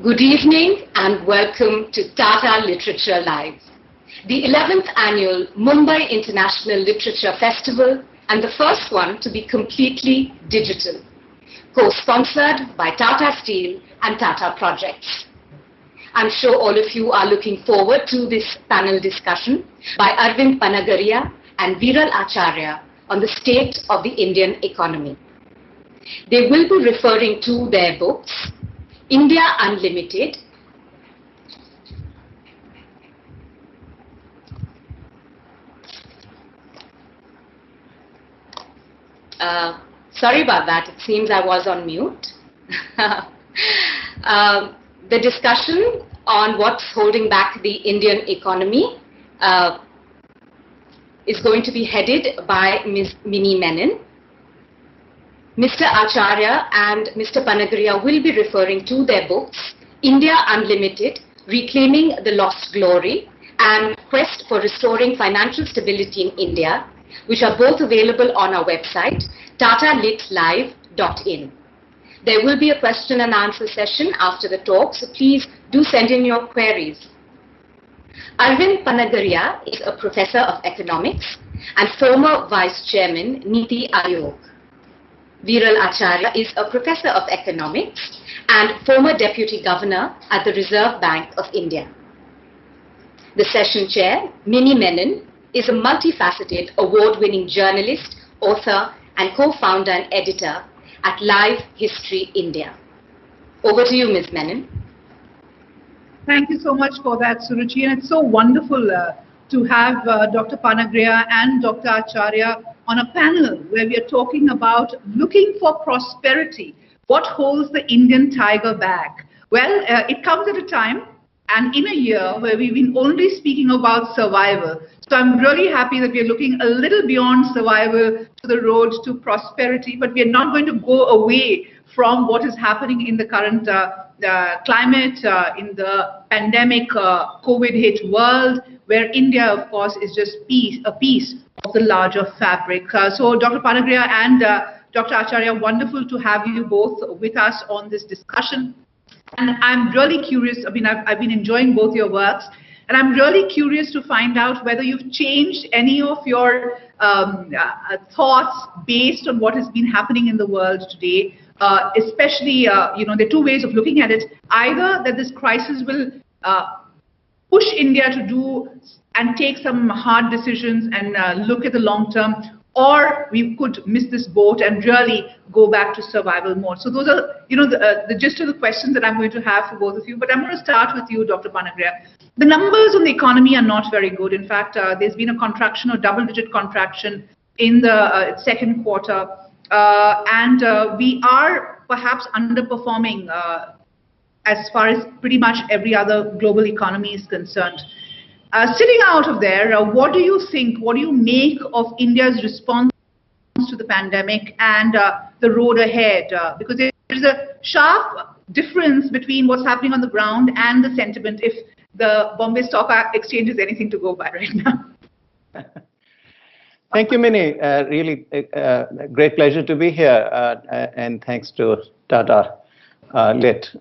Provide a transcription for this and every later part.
Good evening and welcome to Tata Literature Live, the 11th annual Mumbai International Literature Festival and the first one to be completely digital, co-sponsored by Tata Steel and Tata Projects. I'm sure all of you are looking forward to this panel discussion by Arvind Panagariya and Acharya on the state of the Indian economy. They will be referring to their books, India Unlimited, sorry about that, it seems I was on mute. The discussion on what's holding back the Indian economy is going to be headed by Ms. Menon. Mr. Acharya and Mr. Panagariya will be referring to their books, India Unlimited, Reclaiming the Lost Glory, and Quest for Restoring Financial Stability in India, which are both available on our website, tatalitlive.in. There will be a question and answer session after the talk, so please do send in your queries. Arvind Panagariya is a professor of economics and former vice chairman, Niti Aayog. Acharya is a professor of economics and former deputy governor at the Reserve Bank of India. The session chair, Menon, is a multifaceted award-winning journalist, author and co-founder and editor at Live History India. Over to you, Ms. Menon. Thank you so much for that, Suruchi, and it's so wonderful to have Dr. Panagariya and Dr. Acharya on a panel where we are talking about looking for prosperity. What holds the Indian tiger back? Well, it comes at a time and in a year where we've been only speaking about survival. So I'm really happy that we're looking a little beyond survival to the road to prosperity, but we're not going to go away from what is happening in the current climate, in the pandemic, COVID-hit world, where India, of course, is just a piece of the larger fabric. So Dr. Panagariya and Dr. Acharya, wonderful to have you both with us on this discussion. And I'm really curious, I've been enjoying both your works, and I'm really curious to find out whether you've changed any of your thoughts based on what has been happening in the world today. Especially, there are two ways of looking at it. Either that this crisis will push India to do and take some hard decisions and look at the long term, or we could miss this boat and really go back to survival mode. So those are, the gist of the questions that I'm going to have for both of you. But I'm going to start with you, Dr. Panagariya. The numbers on the economy are not very good. In fact, there's been a contraction, a double-digit contraction in the second quarter. And we are perhaps underperforming as far as pretty much every other global economy is concerned. Sitting out of there, what do you think, what do you make of India's response to the pandemic and the road ahead? Because there is a sharp difference between what's happening on the ground and the sentiment, if the Bombay Stock Exchange is anything to go by right now. Thank you, Minnie. Really great pleasure to be here, and thanks to Tata Lit.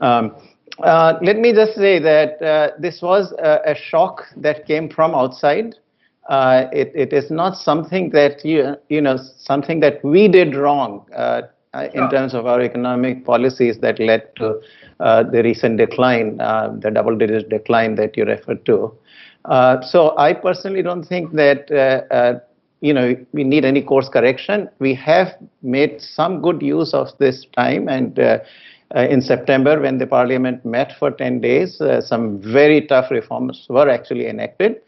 Let me just say that this was a shock that came from outside. It is not something that something that we did wrong in terms of our economic policies that led to the recent decline, the double-digit decline that you referred to. So I personally don't think that we need any course correction. We have made some good use of this time, and in September, when the Parliament met for 10 days, some very tough reforms were actually enacted.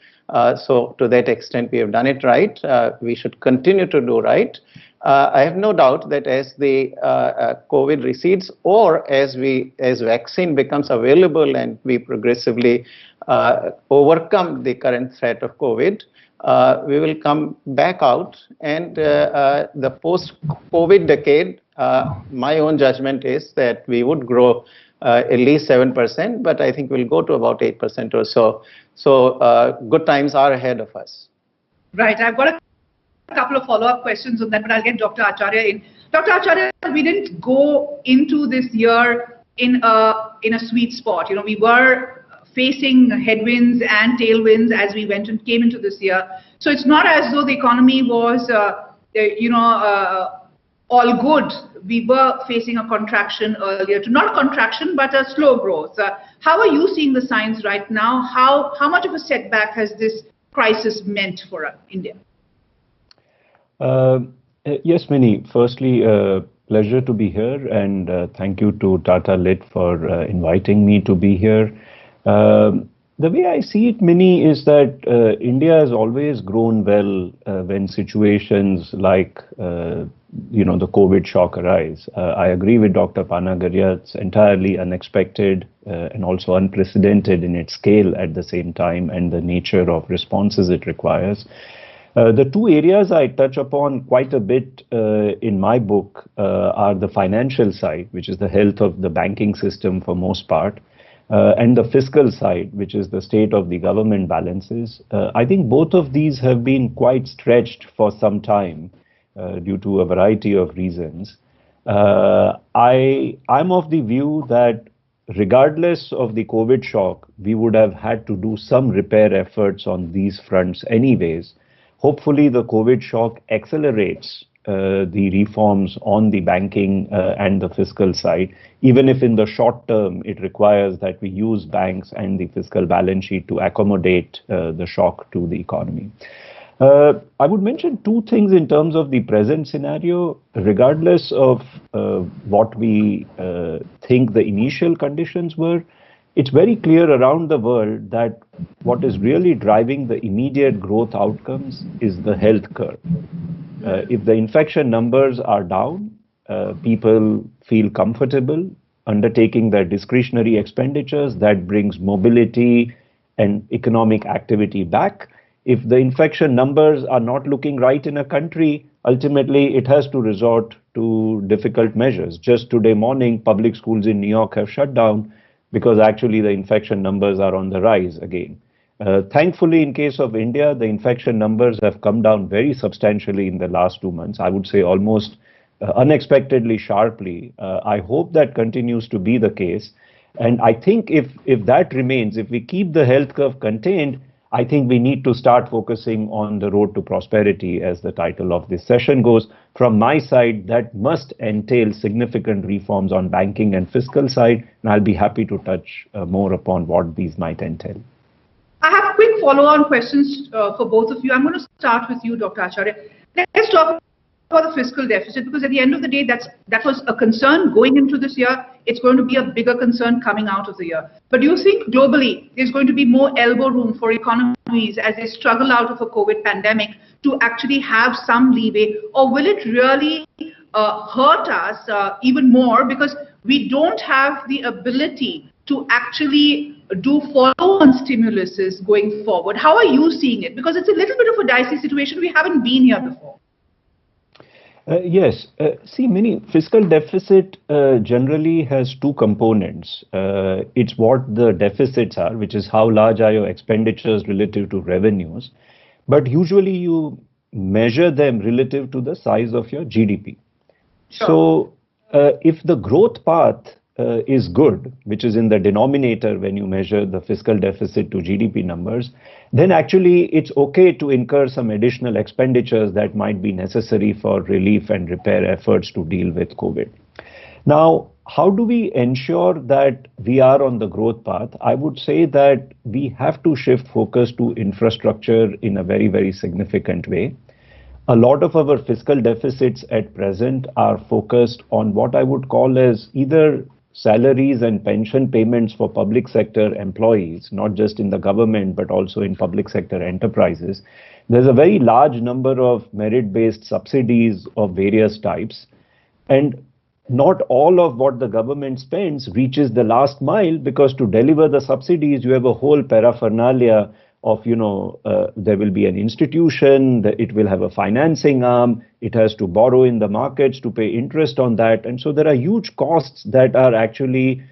So to that extent, we have done it right. We should continue to do right. I have no doubt that as the COVID recedes, or as vaccine becomes available and we progressively overcome the current threat of COVID, we will come back out, and the post-COVID decade, my own judgment is that we would grow at least 7%, but I think we'll go to about 8% or so. So good times are ahead of us. Right. I've got a couple of follow-up questions on that, but I'll get Dr. Acharya in. Dr. Acharya, we didn't go into this year in a sweet spot. We were facing headwinds and tailwinds as we came into this year. So it's not as though the economy was, all good. We were facing a contraction earlier, not a contraction, but a slow growth. How are you seeing the signs right now? How much of a setback has this crisis meant for India? Yes, Minnie. Firstly, pleasure to be here, and thank you to Tata Lit for inviting me to be here. The way I see it, Minnie, is that India has always grown well when situations like the COVID shock arise. I agree with Dr. Panagariya. It's entirely unexpected and also unprecedented in its scale at the same time, and the nature of responses it requires. The two areas I touch upon quite a bit in my book are the financial side, which is the health of the banking system for most part, and the fiscal side, which is the state of the government balances. I think both of these have been quite stretched for some time due to a variety of reasons. I'm of the view that regardless of the COVID shock, we would have had to do some repair efforts on these fronts anyways. Hopefully, the COVID shock accelerates the reforms on the banking and the fiscal side, even if in the short term it requires that we use banks and the fiscal balance sheet to accommodate the shock to the economy. I would mention two things in terms of the present scenario. Regardless of what we think the initial conditions were, it's very clear around the world that what is really driving the immediate growth outcomes is the health curve. If the infection numbers are down, people feel comfortable undertaking their discretionary expenditures. That brings mobility and economic activity back. If the infection numbers are not looking right in a country, ultimately it has to resort to difficult measures. Just today morning, public schools in New York have shut down because actually the infection numbers are on the rise again. Thankfully, in case of India, the infection numbers have come down very substantially in the last 2 months. I would say almost unexpectedly sharply. I hope that continues to be the case. And I think if that remains, if we keep the health curve contained, I think we need to start focusing on the road to prosperity, as the title of this session goes. From my side, that must entail significant reforms on banking and fiscal side, and I'll be happy to touch more upon what these might entail. I have quick follow-on questions for both of you. I'm going to start with you, Dr. Acharya. Let's talk about the fiscal deficit, because at the end of the day, that was a concern going into this year. It's going to be a bigger concern coming out of the year. But do you think globally there's going to be more elbow room for economies as they struggle out of a COVID pandemic to actually have some leeway, or will it really hurt us even more because we don't have the ability to actually do follow-on stimuluses going forward? How are you seeing it? Because it's a little bit of a dicey situation. We haven't been here before. Yes. See, Minnie, fiscal deficit generally has two components. It's what the deficits are, which is how large are your expenditures relative to revenues. But usually you measure them relative to the size of your GDP. Sure. So if the growth path is good, which is in the denominator when you measure the fiscal deficit to GDP numbers, then actually it's okay to incur some additional expenditures that might be necessary for relief and repair efforts to deal with COVID. Now, how do we ensure that we are on the growth path? I would say that we have to shift focus to infrastructure in a very, very significant way. A lot of our fiscal deficits at present are focused on what I would call as either salaries and pension payments for public sector employees, not just in the government, but also in public sector enterprises. There's a very large number of merit-based subsidies of various types, and not all of what the government spends reaches the last mile, because to deliver the subsidies, you have a whole paraphernalia of, there will be an institution, it will have a financing arm, it has to borrow in the markets to pay interest on that. And so there are huge costs that are actually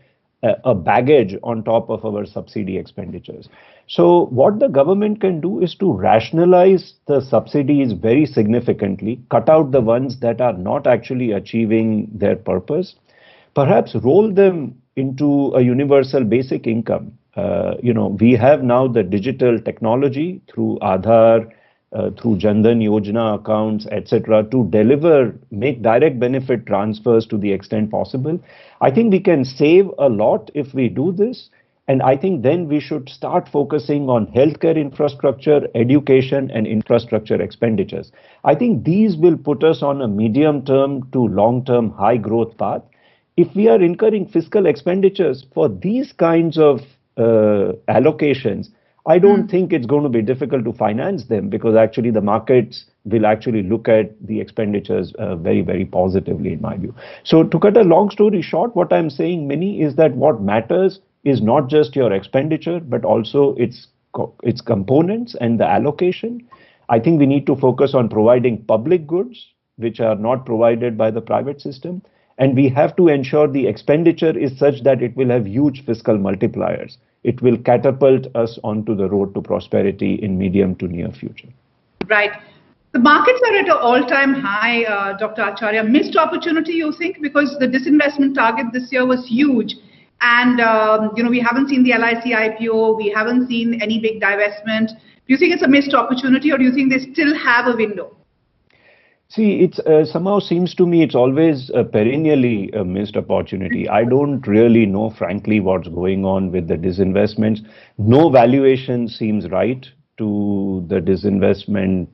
a baggage on top of our subsidy expenditures. So what the government can do is to rationalize the subsidies very significantly, cut out the ones that are not actually achieving their purpose, perhaps roll them into a universal basic income. We have now the digital technology through Aadhaar, through Jan Dhan Yojana accounts, etc., to make direct benefit transfers to the extent possible. I think we can save a lot if we do this. And I think then we should start focusing on healthcare infrastructure, education, and infrastructure expenditures. I think these will put us on a medium-term to long-term high growth path. If we are incurring fiscal expenditures for these kinds of allocations, I don't think it's going to be difficult to finance them, because actually the markets will actually look at the expenditures very, very positively, in my view. So to cut a long story short, what I'm saying, Minnie, is that what matters is not just your expenditure, but also its components and the allocation. I think we need to focus on providing public goods, which are not provided by the private system. And we have to ensure the expenditure is such that it will have huge fiscal multipliers. It will catapult us onto the road to prosperity in medium to near future. Right. The markets are at an all-time high, Dr. Acharya. Missed opportunity, you think? Because the disinvestment target this year was huge. And, we haven't seen the LIC IPO. We haven't seen any big divestment. Do you think it's a missed opportunity, or do you think they still have a window? See, it somehow seems to me it's always perennially a missed opportunity. I don't really know, frankly, what's going on with the disinvestments. No valuation seems right to the disinvestment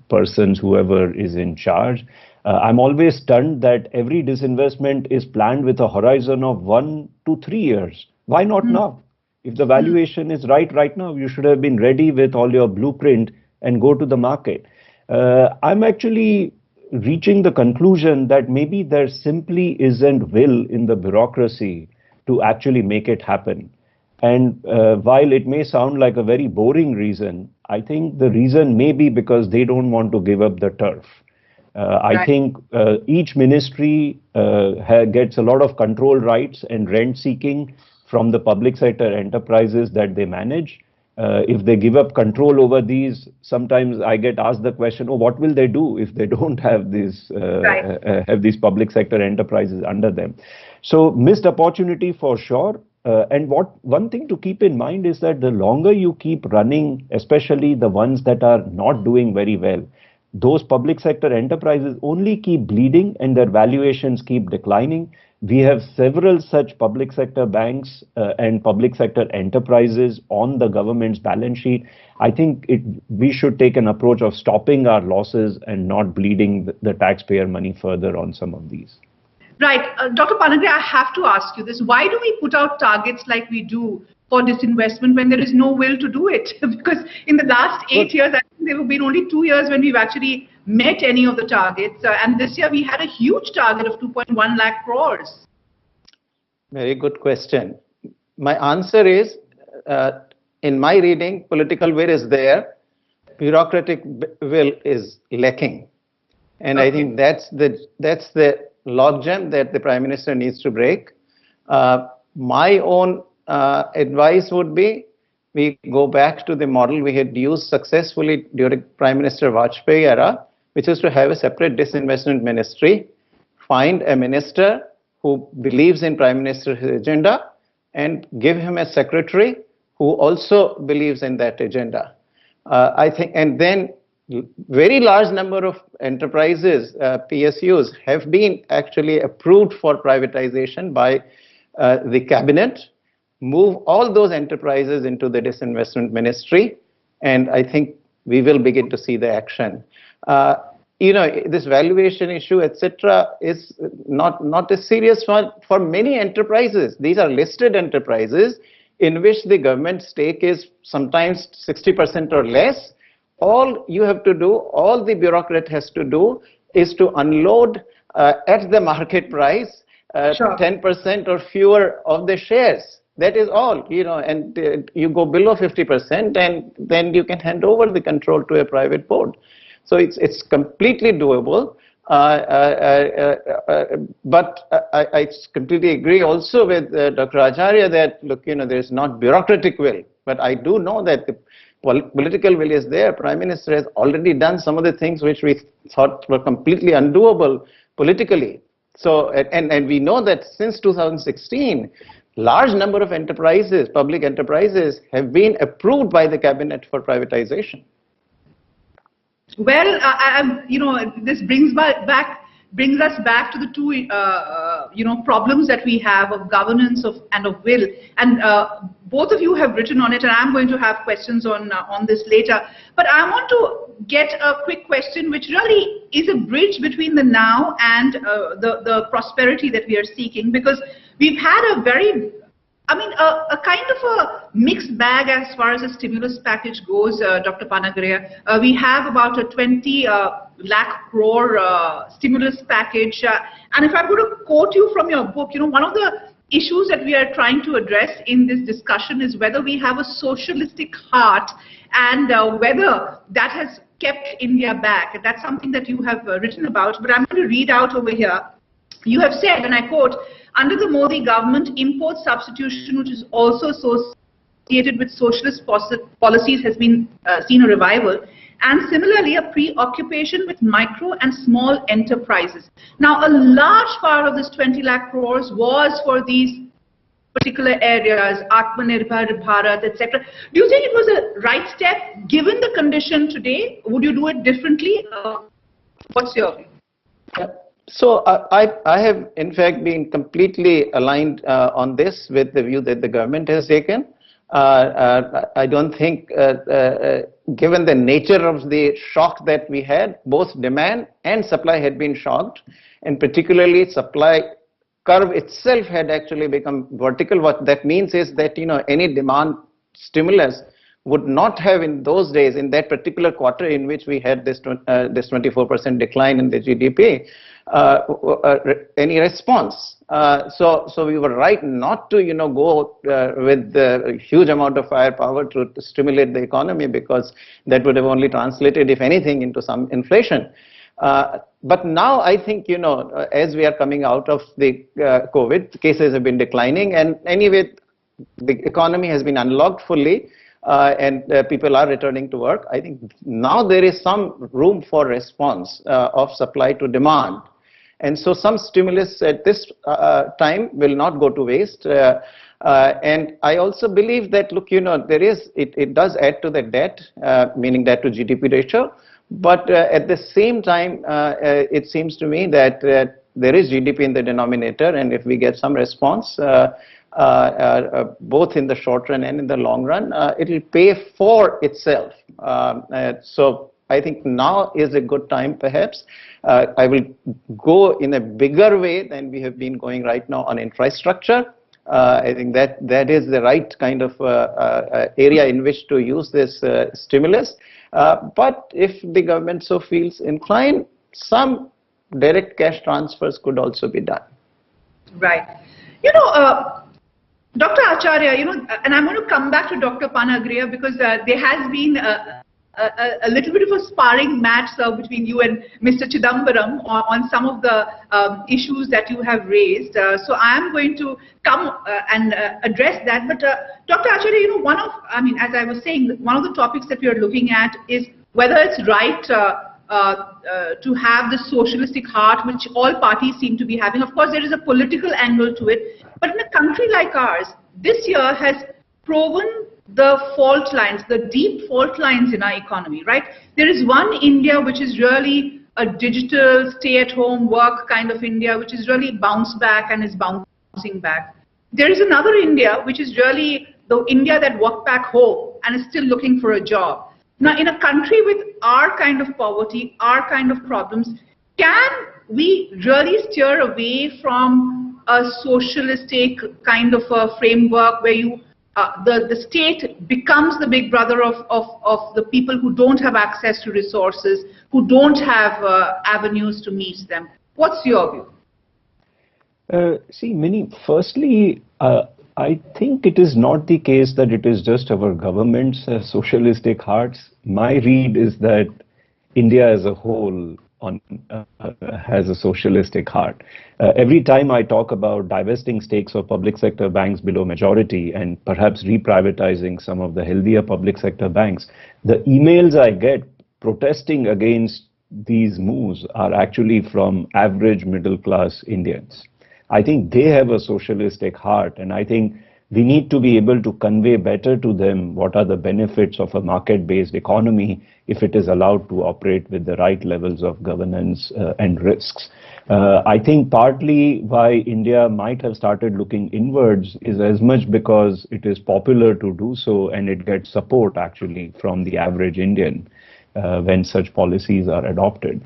persons, whoever is in charge. I'm always stunned that every disinvestment is planned with a horizon of 1 to 3 years. Why not now? If the valuation is right now, you should have been ready with all your blueprint and go to the market. I'm actually reaching the conclusion that maybe there simply isn't will in the bureaucracy to actually make it happen. And while it may sound like a very boring reason, I think the reason may be because they don't want to give up the turf. I think each ministry gets a lot of control rights and rent seeking from the public sector enterprises that they manage. If they give up control over these, sometimes I get asked the question, oh, what will they do if they don't have these public sector enterprises under them? So missed opportunity for sure. And one thing to keep in mind is that the longer you keep running, especially the ones that are not doing very well, those public sector enterprises only keep bleeding and their valuations keep declining. We have several such public sector banks and public sector enterprises on the government's balance sheet. I think we should take an approach of stopping our losses and not bleeding the taxpayer money further on some of these. Right. Dr. Panagariya, I have to ask you this. Why do we put out targets like we do for disinvestment when there is no will to do it? Because in the last 8 years, I think there have been only 2 years when we've actually met any of the targets. And this year we had a huge target of 2.1 lakh crores. Very good question. My answer is, in my reading, political will is there, bureaucratic will is lacking. And I think that's the logjam that the Prime Minister needs to break. My own advice would be, we go back to the model we had used successfully during Prime Minister Vajpayee era, which is to have a separate disinvestment ministry, find a minister who believes in Prime Minister's agenda and give him a secretary who also believes in that agenda. I think, and then very large number of enterprises, PSUs, have been actually approved for privatization by the cabinet. Move all those enterprises into the disinvestment ministry, and I think we will begin to see the action. This valuation issue, etc., is not a serious one for many enterprises. These are listed enterprises in which the government stake is sometimes 60% or less. All you have to do, all the bureaucrat has to do, is to unload at the market price 10% or fewer of the shares. That is all, and you go below 50%, and then you can hand over the control to a private board. So it's completely doable. But I completely agree also with Dr. Acharya that, look, there is not bureaucratic will, but I do know that the political will is there. Prime Minister has already done some of the things which we thought were completely undoable politically. So, and we know that since 2016, large number of enterprises, public enterprises, have been approved by the cabinet for privatization. Well, this brings us back to the two, problems that we have of governance and of will. And both of you have written on it, and I'm going to have questions on this later. But I want to get a quick question, which really is a bridge between the now and the prosperity that we are seeking, because we've had a very, a kind of a mixed bag as far as the stimulus package goes, Dr. Panagariya. We have about a 20 lakh crore stimulus package. And if I'm going to quote you from your book, one of the issues that we are trying to address in this discussion is whether we have a socialistic heart and whether that has kept India back. And that's something that you have written about. But I'm going to read out over here. You have said, and I quote, under the Modi government, import substitution, which is also associated with socialist policies, has been seen a revival, and similarly a preoccupation with micro and small enterprises. Now, a large part of this 20 lakh crores was for these particular areas, Atmanirbhar Bharat, etc. Do you think it was a right step given the condition today? Would you do it differently? What's your view? So I have in fact been completely aligned on this with the view that the government has taken. I don't think, given the nature of the shock that we had, both demand and supply had been shocked, and particularly supply curve itself had actually become vertical. What that means is that any demand stimulus would not have in those days, in that particular quarter in which we had this 24% decline in the GDP, any response. So we were right not to go with a huge amount of firepower to stimulate the economy, because that would have only translated, if anything, into some inflation. But now I think, as we are coming out of the COVID, cases have been declining, and anyway, the economy has been unlocked fully. And people are returning to work. I think now there is some room for response of supply to demand. And so some stimulus at this time will not go to waste. And I also believe that, look, it does add to the debt, meaning debt to GDP ratio. But at the same time, it seems to me that there is GDP in the denominator, and if we get some response, both in the short run and in the long run, it will pay for itself. So I think now is a good time, perhaps. I will go in a bigger way than we have been going right now on infrastructure. I think that is the right kind of area in which to use this stimulus. But if the government so feels inclined, some direct cash transfers could also be done. Right. Dr. Acharya, and I'm going to come back to Dr. Panagariya, because there has been a little bit of a sparring match between you and Mr. Chidambaram on some of the issues that you have raised. So I am going to come and address that. But Dr. Acharya, as I was saying, one of the topics that we are looking at is whether it's right to have the socialistic heart, which all parties seem to be having. Of course, there is a political angle to it. But in a country like ours, this year has proven the fault lines, the deep fault lines in our economy, right? There is one India which is really a digital, stay-at-home work kind of India, which is really bounced back and is bouncing back. There is another India which is really the India that walked back home and is still looking for a job. Now, in a country with our kind of poverty, our kind of problems, can we really steer away from a socialistic kind of a framework where the state becomes the big brother of the people who don't have access to resources, who don't have avenues to meet them? What's your view? See, Minnie, firstly, I think it is not the case that it is just our government's socialistic hearts. My read is that India as a whole has a socialistic heart. Every time I talk about divesting stakes of public sector banks below majority and perhaps reprivatizing some of the healthier public sector banks, the emails I get protesting against these moves are actually from average middle class Indians. I think they have a socialistic heart, and I think we need to be able to convey better to them what are the benefits of a market-based economy if it is allowed to operate with the right levels of governance and risks. I think partly why India might have started looking inwards is as much because it is popular to do so, and it gets support actually from the average Indian when such policies are adopted.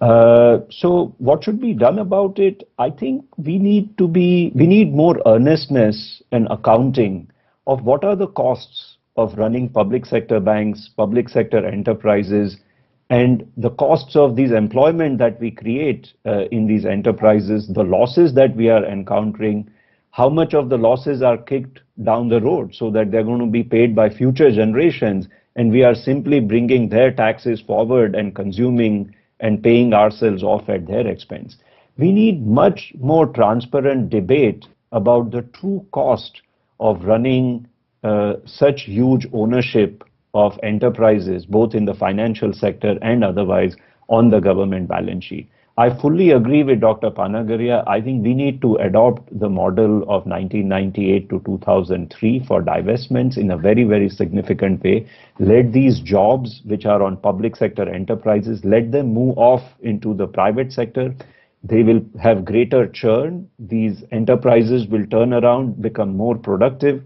So what should be done about it? I think we need more earnestness and accounting of what are the costs of running public sector banks, public sector enterprises, and the costs of these employment that we create in these enterprises, the losses that we are encountering, how much of the losses are kicked down the road so that they're going to be paid by future generations, and we are simply bringing their taxes forward and consuming and paying ourselves off at their expense. We need much more transparent debate about the true cost of running such huge ownership of enterprises, both in the financial sector and otherwise, on the government balance sheet. I fully agree with Dr. Panagariya. I think we need to adopt the model of 1998 to 2003 for divestments in a very, very significant way. Let these jobs, which are on public sector enterprises, let them move off into the private sector. They will have greater churn. These enterprises will turn around, become more productive.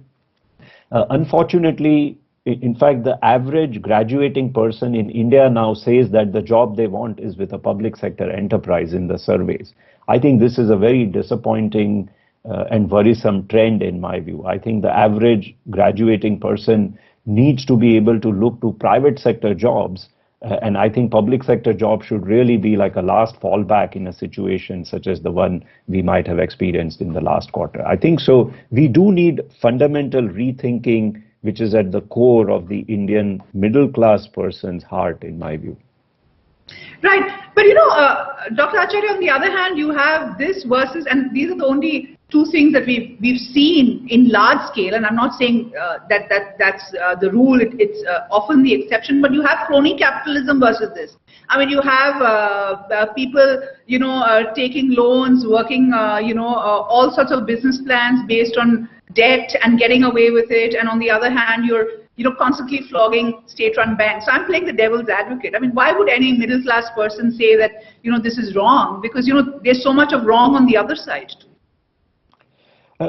Unfortunately, in fact, the average graduating person in India now says that the job they want is with a public sector enterprise in the surveys. I think this is a very disappointing and worrisome trend in my view. I think the average graduating person needs to be able to look to private sector jobs, and I think public sector jobs should really be like a last fallback in a situation such as the one we might have experienced in the last quarter. I think so. We do need fundamental rethinking, which is at the core of the Indian middle class person's heart, in my view. Right. But Dr. Acharya, on the other hand, you have this versus, and these are the only two things that we've seen in large scale, and I'm not saying that's the rule, it's often the exception, but you have crony capitalism versus this. I mean, you have people, taking loans, working, all sorts of business plans based on debt and getting away with it, and on the other hand, you're constantly flogging state-run banks. So I'm playing the devil's advocate. I mean, why would any middle-class person say that this is wrong? Because there's so much of wrong on the other side too.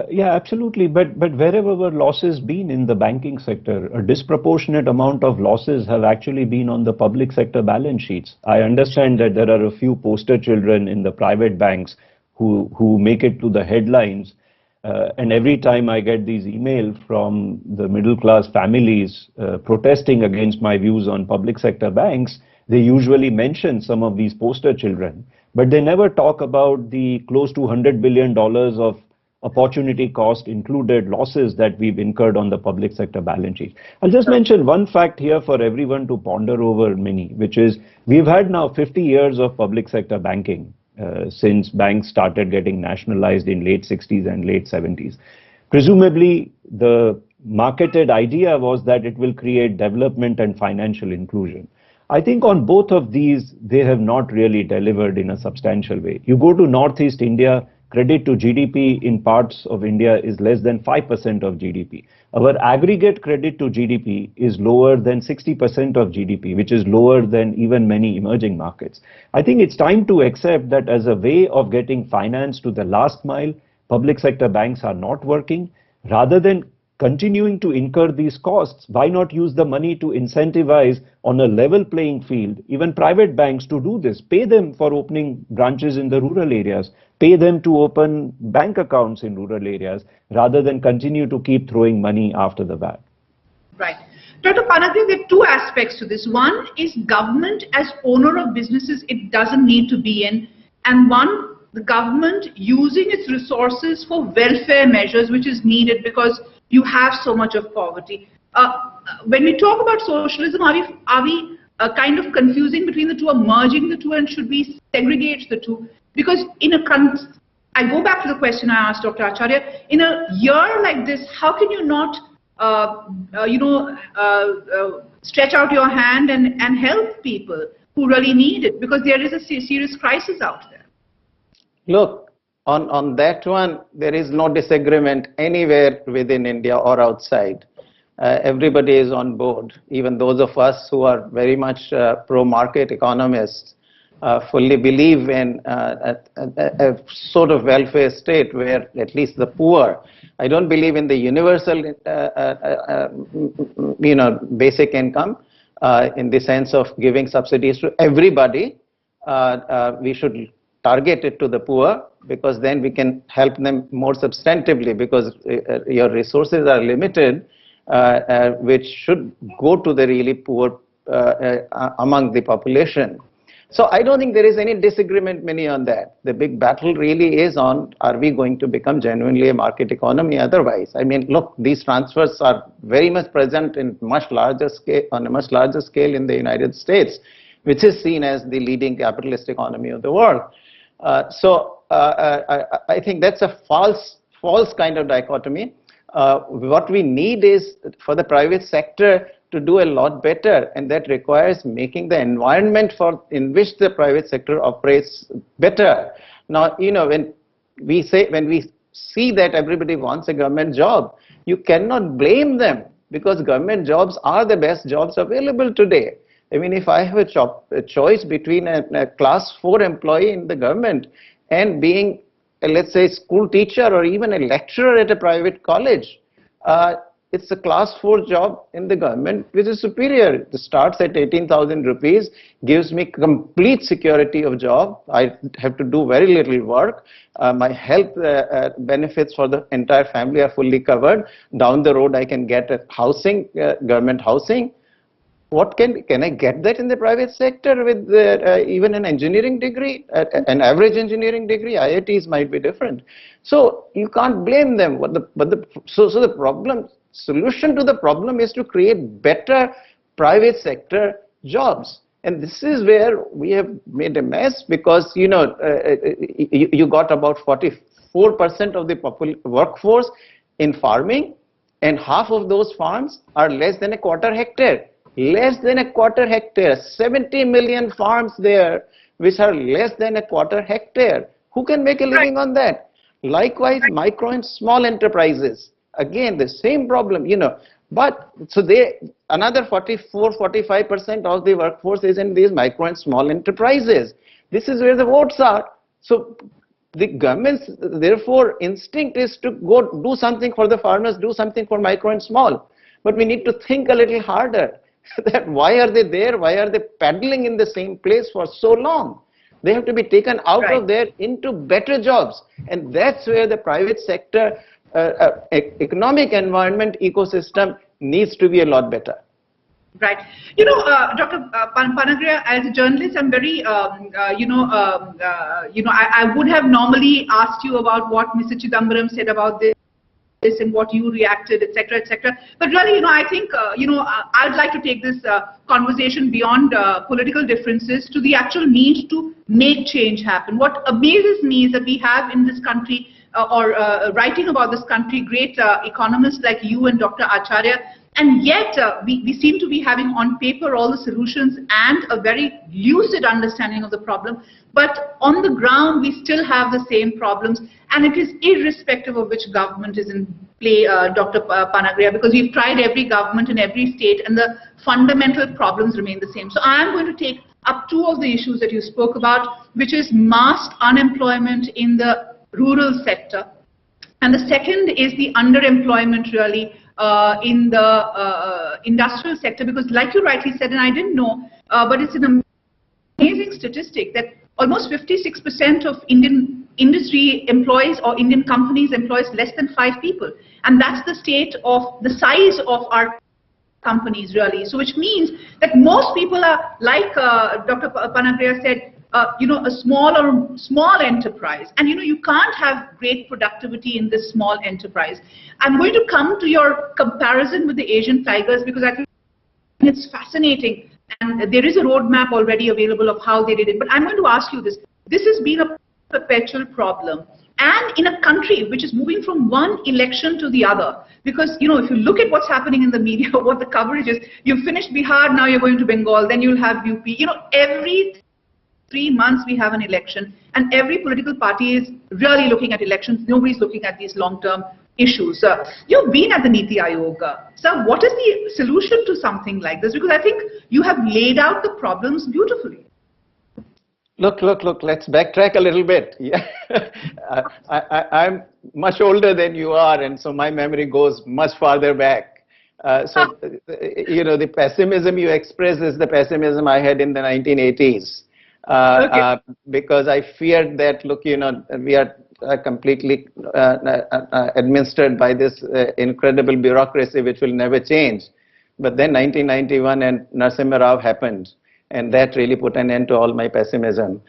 Yeah, absolutely. But wherever were losses been in the banking sector, a disproportionate amount of losses have actually been on the public sector balance sheets. I understand that there are a few poster children in the private banks who make it to the headlines. And every time I get these emails from the middle class families protesting against my views on public sector banks, they usually mention some of these poster children, but they never talk about the close to $100 billion of opportunity cost included losses that we've incurred on the public sector balance sheet. I'll just mention one fact here for everyone to ponder over, Mini, which is we've had now 50 years of public sector banking. Since banks started getting nationalized in late 60s and late 70s. Presumably, the marketed idea was that it will create development and financial inclusion. I think on both of these, they have not really delivered in a substantial way. You go to Northeast India, credit to GDP in parts of India is less than 5% of GDP. Our aggregate credit to GDP is lower than 60% of GDP, which is lower than even many emerging markets. I think it's time to accept that as a way of getting finance to the last mile, public sector banks are not working. Rather than continuing to incur these costs, why not use the money to incentivize on a level playing field, even private banks to do this, pay them for opening branches in the rural areas, pay them to open bank accounts in rural areas, rather than continue to keep throwing money after the bag. Right. Dr. Panagariya, there are two aspects to this. One is government as owner of businesses it doesn't need to be in, and one, the government using its resources for welfare measures, which is needed because you have so much of poverty. When we talk about socialism, are we kind of confusing between the two, or merging the two, and should we segregate the two? Because I go back to the question I asked Dr. Acharya, in a year like this, how can you not, stretch out your hand and help people who really need it? Because there is a serious crisis out there. Look, On that one, there is no disagreement anywhere within India or outside. Everybody is on board. Even those of us who are very much pro-market economists fully believe in a sort of welfare state where at least the poor. I don't believe in the universal, basic income in the sense of giving subsidies to everybody. We should target it to the poor, because then we can help them more substantively, because your resources are limited, which should go to the really poor among the population. So I don't think there is any disagreement, many, on that. The big battle really is on, are we going to become genuinely a market economy otherwise? I mean, look, these transfers are very much present in much larger scale, on a much larger scale in the United States, which is seen as the leading capitalist economy of the world. I think that's a false kind of dichotomy. What we need is for the private sector to do a lot better, and that requires making the environment in which the private sector operates better. Now, when we see that everybody wants a government job, you cannot blame them, because government jobs are the best jobs available today. I mean, if I have a choice between a class 4 employee in the government and being, let's say, school teacher or even a lecturer at a private college, it's a class 4 job in the government which is superior. It starts at 18,000 rupees, gives me complete security of job. I have to do very little work. My health benefits for the entire family are fully covered. Down the road, I can get a housing, government housing. What can I get that in the private sector with even an engineering degree, an average engineering degree? IITs might be different. So you can't blame them. So the solution to the problem is to create better private sector jobs. And this is where we have made a mess, because you got about 44% of the workforce in farming, and half of those farms are less than a quarter hectare. Less than a quarter hectare, 70 million farms there which are less than a quarter hectare. Who can make a living on that? Likewise, micro and small enterprises. Again, the same problem, But so another 44-45% of the workforce is in these micro and small enterprises. This is where the votes are. So the government's, therefore, instinct is to go do something for the farmers, do something for micro and small. But we need to think a little harder. That why are they there? Why are they paddling in the same place for so long? They have to be taken out of there into better jobs. And that's where the private sector economic environment ecosystem needs to be a lot better. Right. Dr. Panagariya, as a journalist, I'm very, I would have normally asked you about what Mr. Chidambaram said about this and what you reacted, etc., etc. But really, I think, I'd like to take this conversation beyond political differences to the actual means to make change happen. What amazes me is that we have in this country, writing about this country, great economists like you and Dr. Acharya, and yet we seem to be having on paper all the solutions and a very lucid understanding of the problem. But on the ground, we still have the same problems, and it is irrespective of which government is in play, Dr. Panagariya, because we've tried every government in every state, and the fundamental problems remain the same. So I'm going to take up two of the issues that you spoke about, which is mass unemployment in the rural sector, and the second is the underemployment really in the industrial sector, because like you rightly said, and I didn't know, but it's an amazing statistic that almost 56% of Indian industry employs, or Indian companies employs, less than 5 people. And that's the state of the size of our companies really. So which means that most people are, like Dr. Panagariya said, a small enterprise. And you can't have great productivity in this small enterprise. I'm going to come to your comparison with the Asian tigers, because I think it's fascinating. And there is a roadmap already available of how they did it. But I'm going to ask you this. This has been a perpetual problem. And in a country which is moving from one election to the other, because, if you look at what's happening in the media, what the coverage is, you've finished Bihar, now you're going to Bengal, then you'll have UP, every 3 months we have an election, and every political party is really looking at elections. Nobody's looking at these long-term issues. You've been at the Niti Aayog. Sir, what is the solution to something like this? Because I think you have laid out the problems beautifully. Look, let's backtrack a little bit. Yeah. I'm much older than you are, and so my memory goes much farther back. The pessimism you express is the pessimism I had in the 1980s. Okay. Because I feared that, look, we are completely administered by this incredible bureaucracy which will never change. But then 1991 and Narasimha Rao happened. And that really put an end to all my pessimism.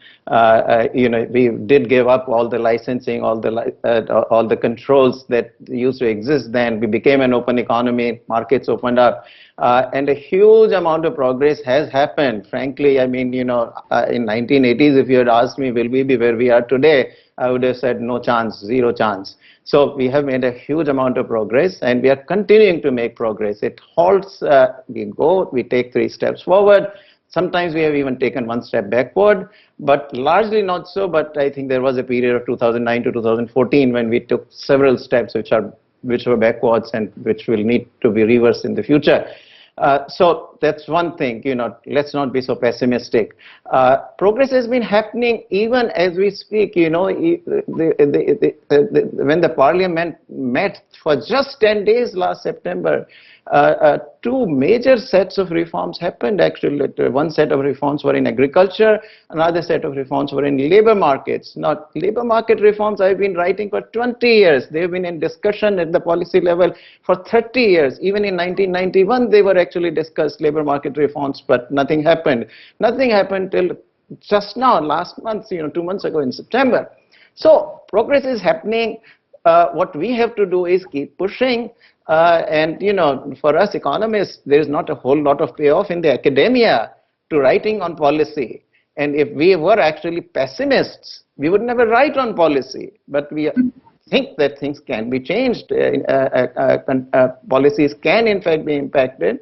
We did give up all the licensing, all the controls that used to exist then. We became an open economy, markets opened up, and a huge amount of progress has happened. Frankly, I mean, in 1980s, if you had asked me, will we be where we are today, I would have said no chance, zero chance. So we have made a huge amount of progress, and we are continuing to make progress. It halts, we take 3 steps forward. Sometimes we have even taken 1 step backward, but largely not so. But I think there was a period of 2009 to 2014 when we took several steps which were backwards and which will need to be reversed in the future. So that's one thing, let's not be so pessimistic. Progress has been happening even as we speak. When the parliament met for just 10 days last September, 2 major sets of reforms happened actually. One set of reforms were in agriculture, another set of reforms were in labor markets. Now, labor market reforms I've been writing for 20 years. They've been in discussion at the policy level for 30 years. Even in 1991, they were actually discussed, labor market reforms, but nothing happened. Nothing happened till just now, last month, 2 months ago in September. So progress is happening. What we have to do is keep pushing. For us economists, there is not a whole lot of payoff in the academia to writing on policy. And if we were actually pessimists, we would never write on policy. But we think that things can be changed. Policies can, in fact, be impacted.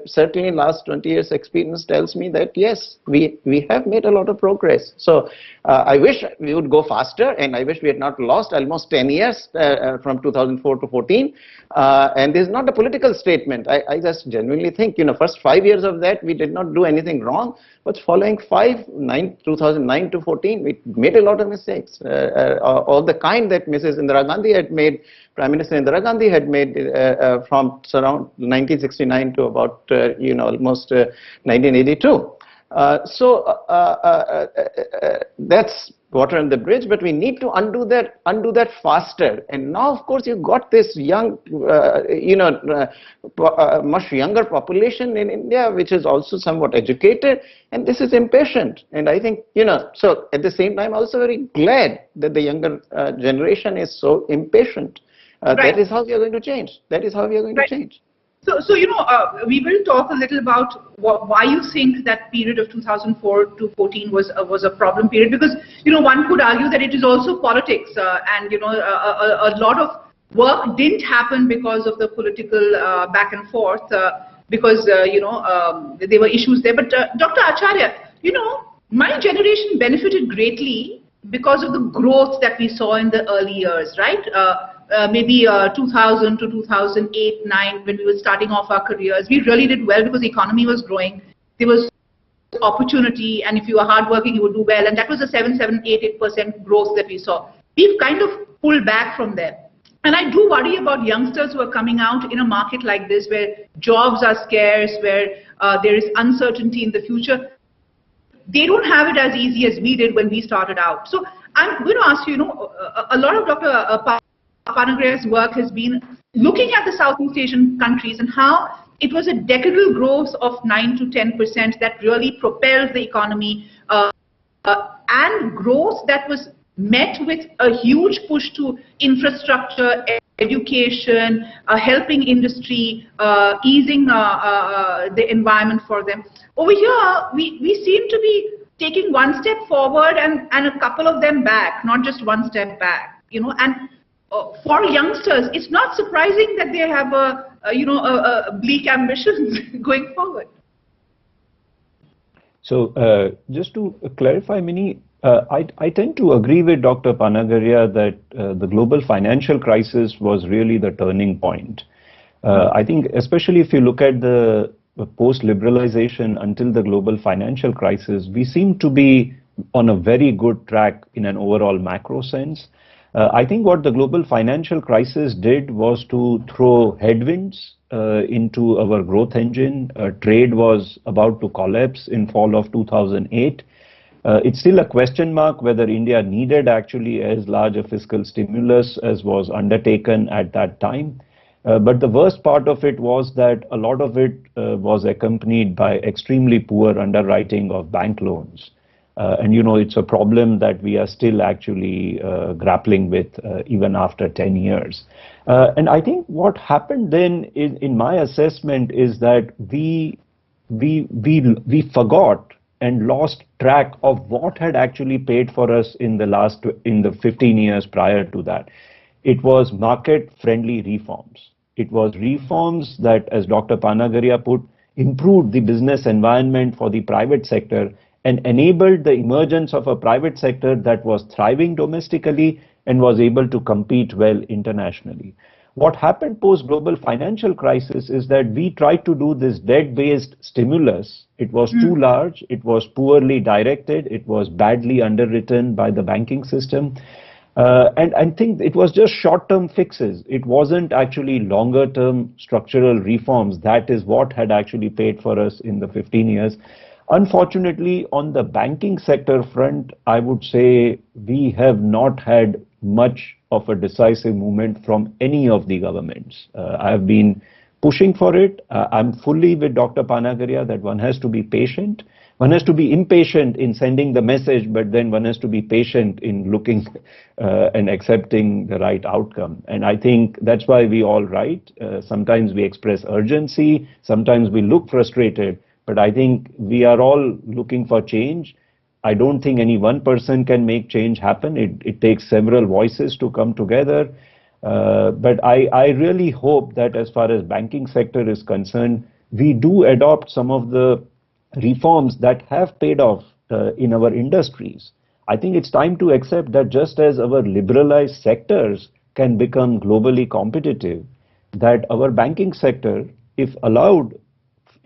Certainly last 20 years experience tells me that yes, we have made a lot of progress. So I wish we would go faster, and I wish we had not lost almost 10 years from 2004 to 14. And this is not a political statement. I just genuinely think, first 5 years of that, we did not do anything wrong. But following 2009 to 14, we made a lot of mistakes. All the kind that Mrs. Indira Gandhi had made, Prime Minister Indira Gandhi had made from around 1969 to about, almost 1982. That's water under the bridge, but we need to undo that faster. And now, of course, you've got this young, much younger population in India, which is also somewhat educated, and this is impatient. And I think, so at the same time, also very glad that the younger generation is so impatient. Right. That is how we are going to change. That is how we are going to change. So we will talk a little about why you think that period of 2004 to 14 was a problem period, because one could argue that it is also politics, and a lot of work didn't happen because of the political back and forth, because there were issues there. But Dr. Acharya, my generation benefited greatly because of the growth that we saw in the early years, right? Maybe 2000 to 2008, 9, when we were starting off our careers, we really did well because the economy was growing. There was opportunity, and if you were hardworking, you would do well. And that was the 8% growth that we saw. We've kind of pulled back from there. And I do worry about youngsters who are coming out in a market like this, where jobs are scarce, where there is uncertainty in the future. They don't have it as easy as we did when we started out. So I'm going to ask you, a lot of Dr. Panagariya's work has been looking at the Southeast Asian countries and how it was a decadal growth of 9 to 10% that really propelled the economy, and growth that was met with a huge push to infrastructure, education, helping industry, easing the environment for them. Over here, we seem to be taking 1 step forward and a couple of them back, not just 1 step back, and for youngsters, it's not surprising that they have a bleak ambitions going forward. So just to clarify, Mini, I tend to agree with Dr. Panagariya that the global financial crisis was really the turning point. I think especially if you look at the post-liberalization until the global financial crisis, we seem to be on a very good track in an overall macro sense. I think what the global financial crisis did was to throw headwinds into our growth engine. Trade was about to collapse in fall of 2008. It's still a question mark whether India needed actually as large a fiscal stimulus as was undertaken at that time. But the worst part of it was that a lot of it was accompanied by extremely poor underwriting of bank loans. And it's a problem that we are still actually grappling with even after 10 years. And I think what happened then in my assessment is that we forgot and lost track of what had actually paid for us in the 15 years prior to that. It was market-friendly reforms. It was reforms that, as Dr. Panagariya put, improved the business environment for the private sector and enabled the emergence of a private sector that was thriving domestically and was able to compete well internationally. What happened post-global financial crisis is that we tried to do this debt-based stimulus. It was too large, it was poorly directed, it was badly underwritten by the banking system. And I think it was just short-term fixes. It wasn't actually longer-term structural reforms. That is what had actually paid for us in the 15 years. Unfortunately, on the banking sector front, I would say we have not had much of a decisive movement from any of the governments. I have been pushing for it. I'm fully with Dr. Panagariya that one has to be patient. One has to be impatient in sending the message, but then one has to be patient in looking and accepting the right outcome. And I think that's why we all write. Sometimes we express urgency, sometimes we look frustrated, but I think we are all looking for change. I don't think any one person can make change happen. It takes several voices to come together. But I really hope that as far as banking sector is concerned, we do adopt some of the reforms that have paid off in our industries. I think it's time to accept that just as our liberalized sectors can become globally competitive, that our banking sector, if allowed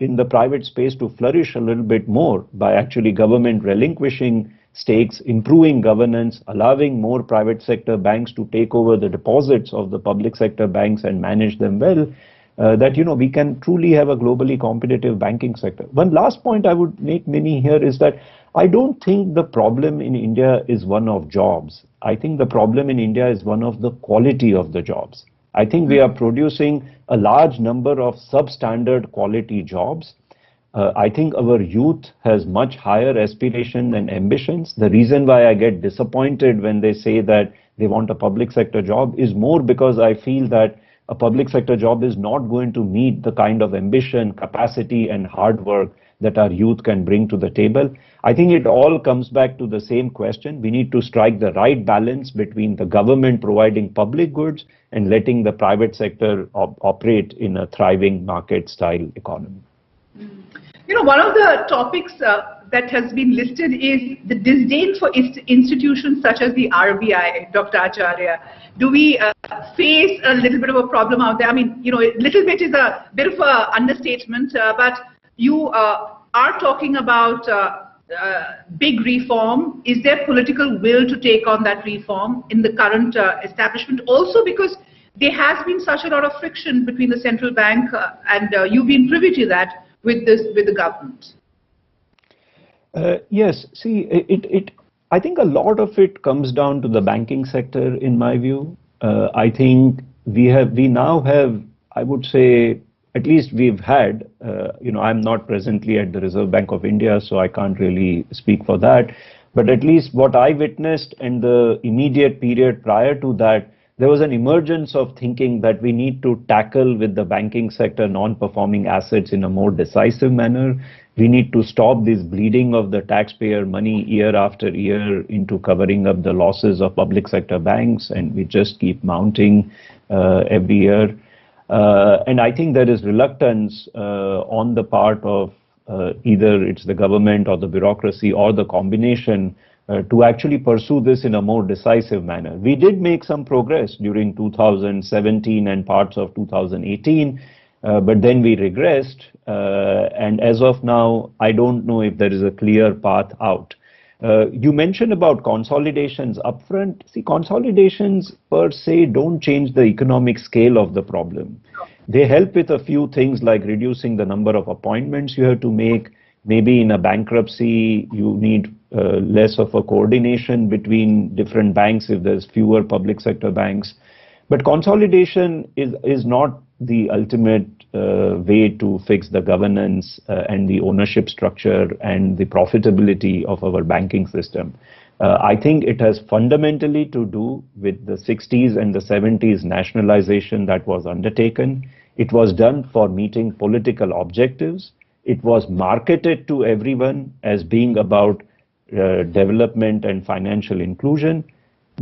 in the private space to flourish a little bit more by actually government relinquishing stakes, improving governance, allowing more private sector banks to take over the deposits of the public sector banks and manage them well, that we can truly have a globally competitive banking sector. One last point I would make, Mini, here is that I don't think the problem in India is one of jobs. I think the problem in India is one of the quality of the jobs. I think we are producing a large number of substandard quality jobs. I think our youth has much higher aspiration and ambitions. The reason why I get disappointed when they say that they want a public sector job is more because I feel that a public sector job is not going to meet the kind of ambition, capacity, and hard work that our youth can bring to the table. I think it all comes back to the same question. We need to strike the right balance between the government providing public goods and letting the private sector operate in a thriving market-style economy. One of the topics that has been listed is the disdain for institutions such as the RBI, Dr. Acharya. Do we face a little bit of a problem out there? I mean, a little bit is a bit of an understatement, but you are talking about big reform. Is there political will to take on that reform in the current establishment? Also because there has been such a lot of friction between the central bank and you've been privy to that with the government. Yes, see, I think a lot of it comes down to the banking sector, in my view. I think we now have, I would say, at least we've had, I'm not presently at the Reserve Bank of India, so I can't really speak for that. But at least what I witnessed in the immediate period prior to that, there was an emergence of thinking that we need to tackle with the banking sector non-performing assets in a more decisive manner. We need to stop this bleeding of the taxpayer money year after year into covering up the losses of public sector banks, and we just keep mounting every year. And I think there is reluctance on the part of either it's the government or the bureaucracy or the combination to actually pursue this in a more decisive manner. We did make some progress during 2017 and parts of 2018, but then we regressed, and as of now, I don't know if there is a clear path out. You mentioned about consolidations upfront. See, consolidations per se don't change the economic scale of the problem. They help with a few things like reducing the number of appointments you have to make. Maybe in a bankruptcy, you need less of a coordination between different banks if there's fewer public sector banks. But consolidation is not the ultimate way to fix the governance and the ownership structure and the profitability of our banking system. I think it has fundamentally to do with the 60s and the 70s nationalization that was undertaken. It was done for meeting political objectives. It was marketed to everyone as being about development and financial inclusion.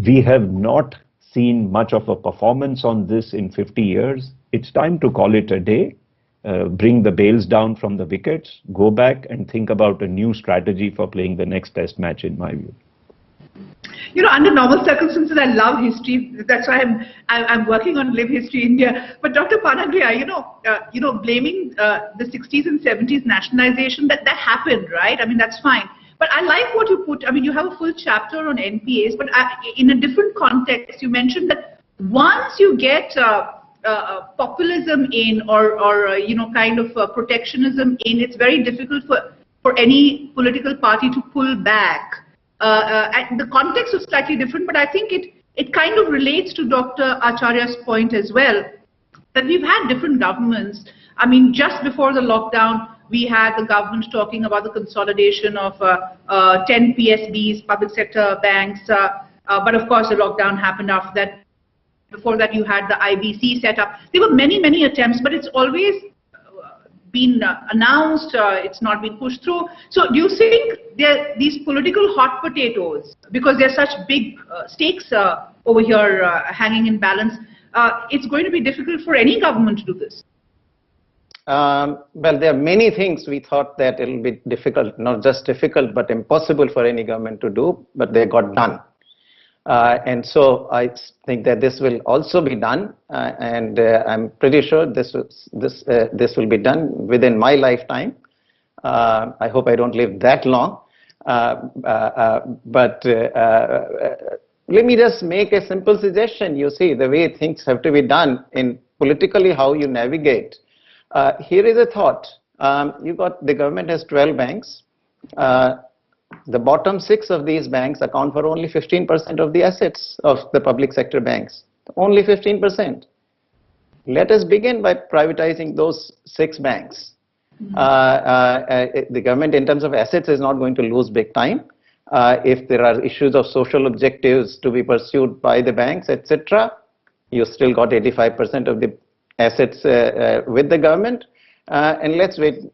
We have not seen much of a performance on this in 50 years. It's time to call it a day, bring the bails down from the wickets, go back and think about a new strategy for playing the next test match, in my view. You know, under normal circumstances, I love history. That's why I'm working on Live History India. But Dr. Panagariya, blaming the 60s and 70s nationalization, that happened, right? I mean, that's fine. But I like what you put. I mean, you have a full chapter on NPAs, but in a different context, you mentioned that once you get populism in or kind of protectionism in, it's very difficult for any political party to pull back. And the context was slightly different, but I think it kind of relates to Dr. Acharya's point as well, that we've had different governments. I mean, just before the lockdown, we had the government talking about the consolidation of 10 PSBs, public sector banks, but of course the lockdown happened after that. Before that, you had the IBC set up. There were many, many attempts, but it's always been announced, it's not been pushed through. So do you think these political hot potatoes, because there's such big stakes over here hanging in balance, it's going to be difficult for any government to do this? Well, there are many things we thought that it will be difficult, not just difficult, but impossible for any government to do, but they got done. And so I think that this will also be done, and I'm pretty sure this will be done within my lifetime. I hope I don't live that long. But let me just make a simple suggestion. You see, the way things have to be done in politically how you navigate. Here is a thought. The government has 12 banks. The bottom 6 of these banks account for only 15% of the assets of the public sector banks. Only 15%. Let us begin by privatizing those 6 banks. The government, in terms of assets, is not going to lose big time. If there are issues of social objectives to be pursued by the banks, etc., you still got 85% of the assets with the government. And let's wait,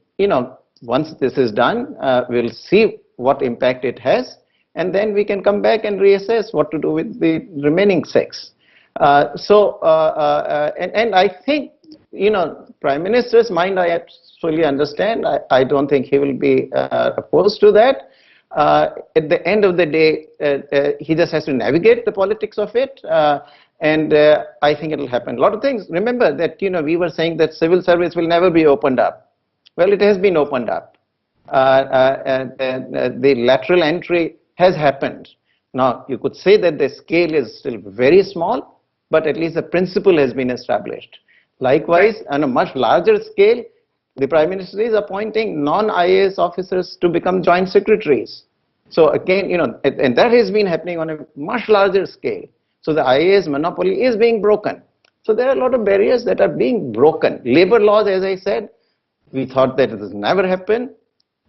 once this is done, we'll see what impact it has, and then we can come back and reassess what to do with the remaining 6. And I think, Prime Minister's mind, I absolutely understand. I don't think he will be opposed to that. At the end of the day, he just has to navigate the politics of it, and I think it will happen. A lot of things. Remember that, we were saying that civil service will never be opened up. Well, it has been opened up. The lateral entry has happened. Now, you could say that the scale is still very small, but at least the principle has been established. Likewise, on a much larger scale, the Prime Minister is appointing non-IAS officers to become joint secretaries. So again, and that has been happening on a much larger scale. So the IAS monopoly is being broken. So there are a lot of barriers that are being broken. Labor laws, as I said, we thought that it has never happened.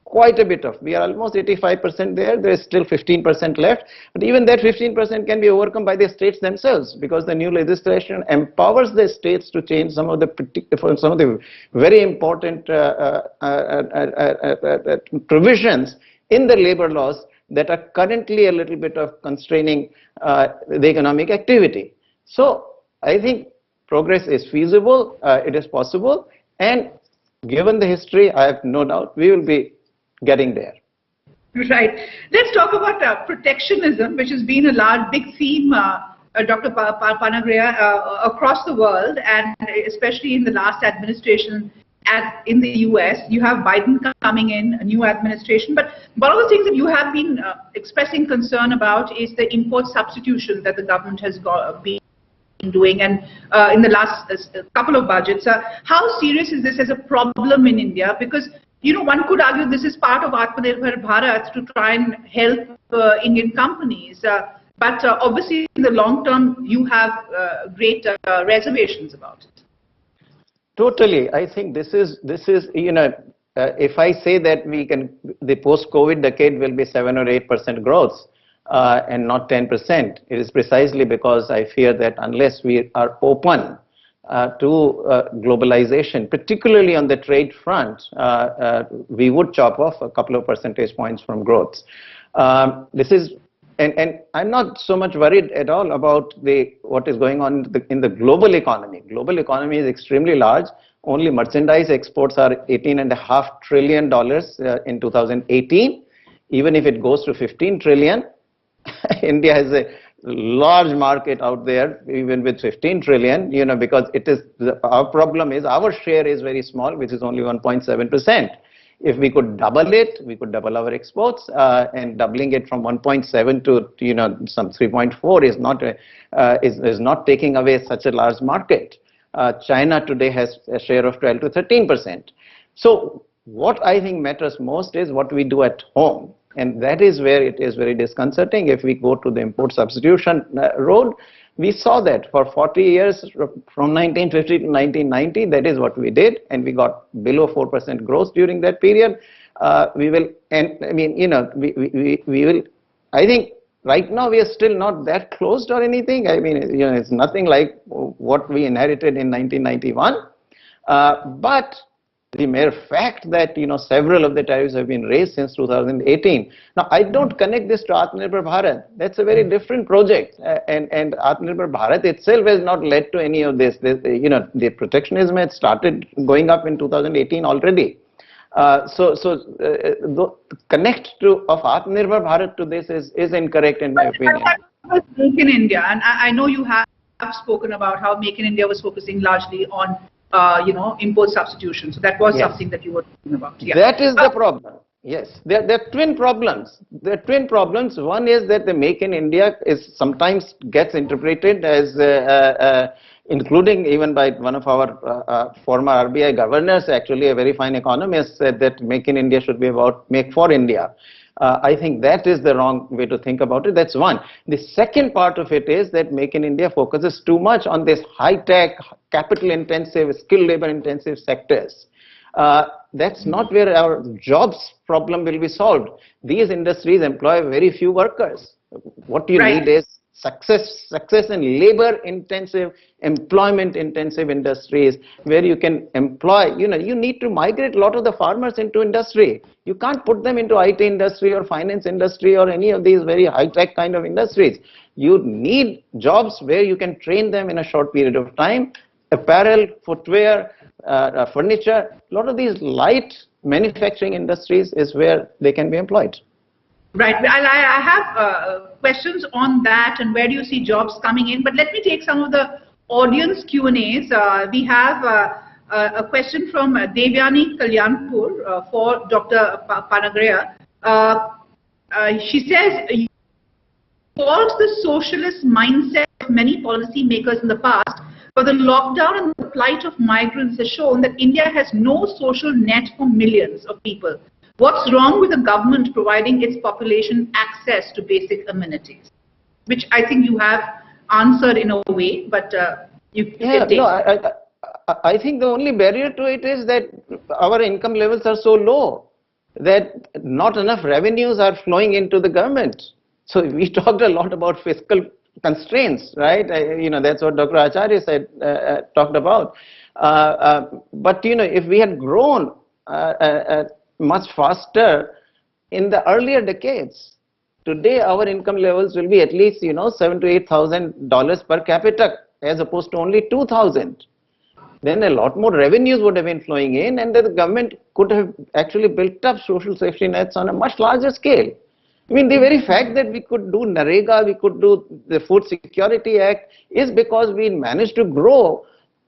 Quite a bit of, we are almost 85% there is still 15% left, but even that 15% can be overcome by the states themselves, because the new legislation empowers the states to change some of the very important provisions in the labor laws that are currently a little bit of constraining the economic activity. So I think progress is feasible, it is possible, and given the history, I have no doubt we will be getting there. Right. Let's talk about protectionism, which has been a big theme, Dr. Panagariya, across the world, and especially in the last administration in the US. You have Biden coming in, a new administration. But one of the things that you have been expressing concern about is the import substitution that the government has been doing, and in the last couple of budgets. How serious is this as a problem in India? Because one could argue this is part of Atmanirbhar Bharat to try and help Indian companies. But obviously, in the long term, you have great reservations about it. Totally. I think this is if I say that the post-COVID decade will be 7 or 8% growth and not 10%, it is precisely because I fear that unless we are open to globalization, particularly on the trade front, we would chop off a couple of percentage points from growth. And I'm not so much worried at all about what is going on in the global economy. Global economy is extremely large. Only merchandise exports are $18.5 trillion in 2018. Even if it goes to 15 trillion, India has a large market out there, even with 15 trillion, because our problem is our share is very small, which is only 1.7%. If we could double it, we could double our exports, and doubling it from 1.7 to some 3.4 is not taking away such a large market. China today has a share of 12 to 13%. So what I think matters most is what we do at home. And that is where it is very disconcerting. If we go to the import substitution road, we saw that for 40 years, from 1950 to 1990, that is what we did, and we got below 4% growth during that period. We will, and I mean, we will, I think right now we are still not that closed or anything. I mean, it's nothing like what we inherited in 1991. But the mere fact that several of the tariffs have been raised since 2018. Now, I don't connect this to Atmanirbhar Bharat. That's a very different project, and Atmanirbhar Bharat itself has not led to any of this. The protectionism had started going up in 2018 already. The connect of Atmanirbhar Bharat to this is incorrect in my opinion. Make in India, and I know you have spoken about how Make in India was focusing largely on import substitution. So that was something that you were talking about. Yeah. That is the problem. Yes, there are twin problems. There are twin problems. One is that the Make in India sometimes gets interpreted as, including even by one of our former RBI governors, actually a very fine economist, said that Make in India should be about Make for India. I think that is the wrong way to think about it. That's one. The second part of it is that Make in India focuses too much on this high-tech, capital-intensive, skilled labor-intensive sectors. That's not where our jobs problem will be solved. These industries employ very few workers. What you need is success in labor-intensive, employment-intensive industries where you can employ, you need to migrate a lot of the farmers into industry. You can't put them into IT industry or finance industry or any of these very high-tech kind of industries. You need jobs where you can train them in a short period of time. Apparel, footwear, furniture, a lot of these light manufacturing industries is where they can be employed. Right. I have questions on that and where do you see jobs coming in. But let me take some of the audience Q&As. We have a question from Devyani Kalyanpur for Dr. Panagariya. She says, you called the socialist mindset of many policy makers in the past, but the lockdown and the plight of migrants has shown that India has no social net for millions of people. What's wrong with the government providing its population access to basic amenities? Which I think you have answered in a way, but you can take I think the only barrier to it is that our income levels are so low that not enough revenues are flowing into the government. So we talked a lot about fiscal constraints, right? That's what Dr. Acharya said, talked about. But if we had grown much faster in the earlier decades, today our income levels will be at least $7,000 to $8,000 per capita, as opposed to only 2,000. then a lot more revenues would have been flowing in, and the government could have actually built up social safety nets on a much larger scale. I mean, the very fact that we could do Narega, we could do the Food Security Act is because we managed to grow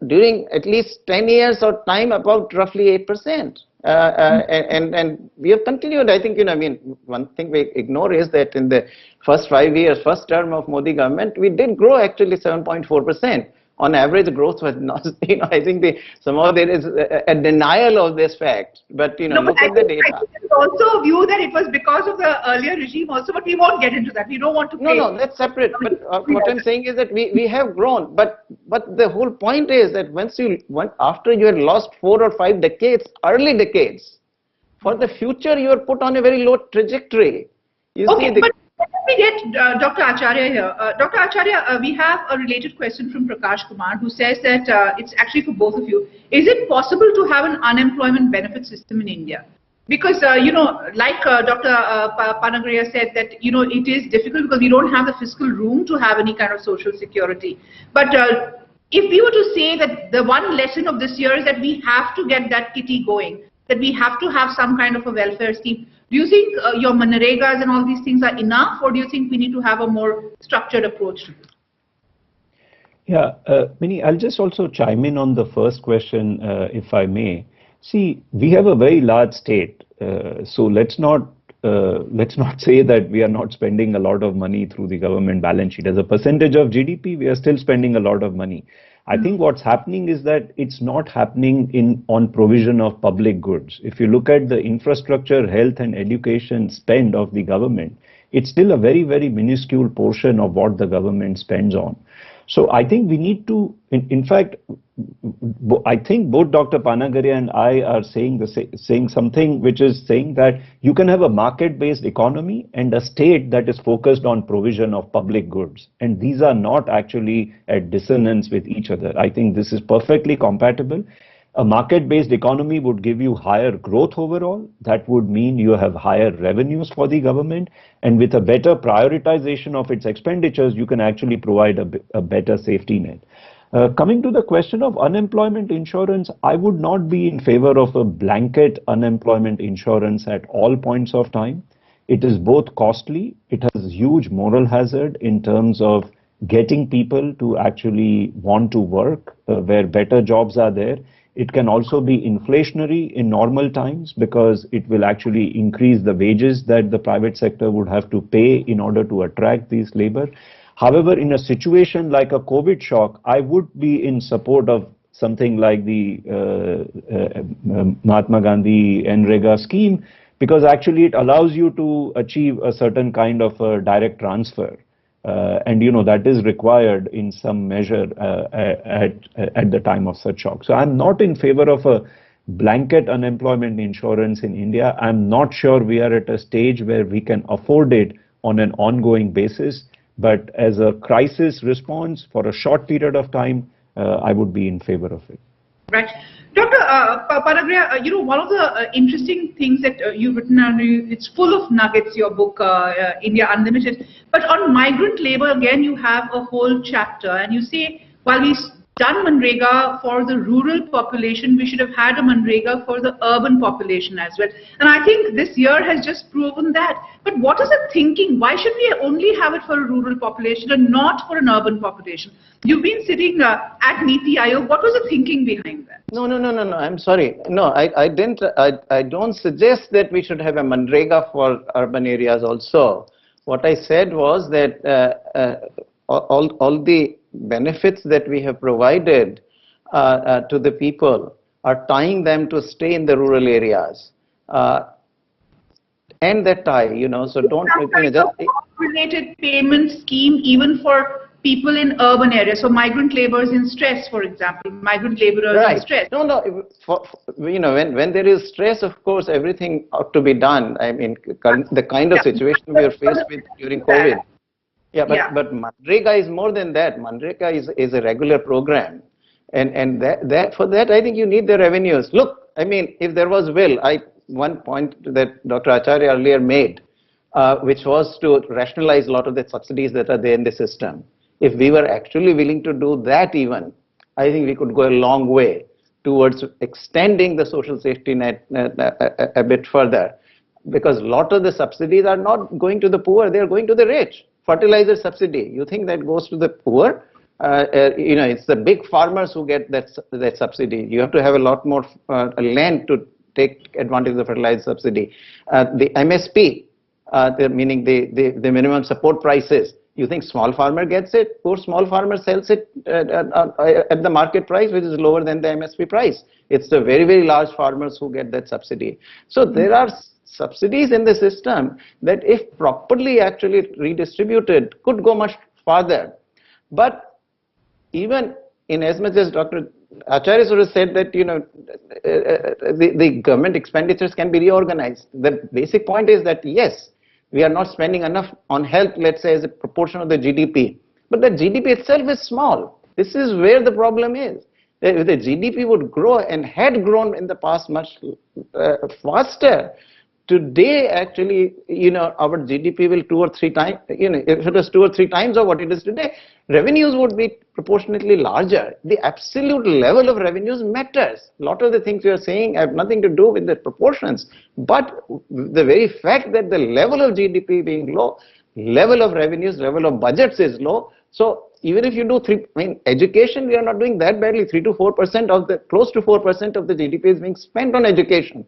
during at least 10 years of time about roughly 8%. And we have continued. I think, I mean, one thing we ignore is that in the first 5 years, first term of Modi government, we did grow actually 7.4%. On average, growth was not, I think somehow there is a denial of this fact. But, look at the data. I think also view that it was because of the earlier regime also, but we won't get into that. We don't want to. No, that's separate. But what I'm saying is that we have grown. But the whole point is that after you had lost 4 or 5 decades, early decades, for the future you are put on a very low trajectory. Let me get Dr. Acharya here. Dr. Acharya, we have a related question from Prakash Kumar, who says that it's actually for both of you. Is it possible to have an unemployment benefit system in India? Because, like Dr. Panagariya said that, it is difficult because we don't have the fiscal room to have any kind of social security. But if we were to say that the one lesson of this year is that we have to get that kitty going, that we have to have some kind of a welfare scheme. Do you think your Manregas and all these things are enough, or do you think we need to have a more structured approach to this? Yeah, Minnie, I'll just also chime in on the first question, if I may. See, we have a very large state, so let's not say that we are not spending a lot of money through the government balance sheet. As a percentage of GDP, we are still spending a lot of money. I think what's happening is that it's not happening on provision of public goods. If you look at the infrastructure, health and education spend of the government, it's still a very, very minuscule portion of what the government spends on. So I think we need to, in fact, I think both Dr. Panagariya and I are saying something which is saying that you can have a market-based economy and a state that is focused on provision of public goods. And these are not actually at dissonance with each other. I think this is perfectly compatible. A market-based economy would give you higher growth overall. That would mean you have higher revenues for the government. And with a better prioritization of its expenditures, you can actually provide a better safety net. Coming to the question of unemployment insurance, I would not be in favor of a blanket unemployment insurance at all points of time. It is both costly, it has huge moral hazard in terms of getting people to actually want to work where better jobs are there. It can also be inflationary in normal times because it will actually increase the wages that the private sector would have to pay in order to attract these labor. However, in a situation like a COVID shock, I would be in support of something like the Mahatma Gandhi Nrega scheme, because actually it allows you to achieve a certain kind of a direct transfer. And that is required in some measure at the time of such shock. So I'm not in favor of a blanket unemployment insurance in India. I'm not sure we are at a stage where we can afford it on an ongoing basis. But as a crisis response for a short period of time, I would be in favor of it. Right. Dr. Panagariya, one of the interesting things that you've written, and it's full of nuggets, your book, India Unlimited. But on migrant labor, again, you have a whole chapter. And you say, while we've done Manrega for the rural population, we should have had a Manrega for the urban population as well. And I think this year has just proven that. But what is the thinking? Why should we only have it for a rural population and not for an urban population? You've been sitting at Niti Aayog. What was the thinking behind that? No. I'm sorry. No, I didn't. I don't suggest that we should have a Manrega for urban areas also. What I said was that all the benefits that we have provided to the people are tying them to stay in the rural areas. And that tie, so don't just related payment scheme even for people in urban areas. So migrant laborers in stress, for example, migrant laborers in stress. No. When there is stress, of course, everything ought to be done. I mean, the kind of situation we are faced with during COVID. But Manrega is more than that. Manrega is a regular program. And for that, I think you need the revenues. Look, I mean, if there was will, one point that Dr. Acharya earlier made, which was to rationalize a lot of the subsidies that are there in the system. If we were actually willing to do that even, I think we could go a long way towards extending the social safety net a bit further, because a lot of the subsidies are not going to the poor, they are going to the rich. Fertilizer subsidy, you think that goes to the poor? It's the big farmers who get that subsidy. You have to have a lot more land to take advantage of the fertilizer subsidy. The MSP, meaning the minimum support prices, you think small farmer gets it? Poor small farmer sells it at the market price, which is lower than the MSP price. It's the very, very large farmers who get that subsidy. So there are subsidies in the system that, if properly actually redistributed, could go much farther. But even in as much as Dr. Acharya sort of said that, the government expenditures can be reorganized. The basic point is that, yes, we are not spending enough on health, let's say, as a proportion of the GDP. But the GDP itself is small. This is where the problem is. If the GDP would grow and had grown in the past much faster, today actually, our GDP will 2 or 3 times, if it was 2 or 3 times of what it is today, revenues would be proportionately larger. The absolute level of revenues matters. A lot of the things we are saying have nothing to do with the proportions, but the very fact that the level of GDP being low, level of revenues, level of budgets is low. So even if you do education, we are not doing that badly. 3 to 4% of the, close to 4% of the GDP is being spent on education.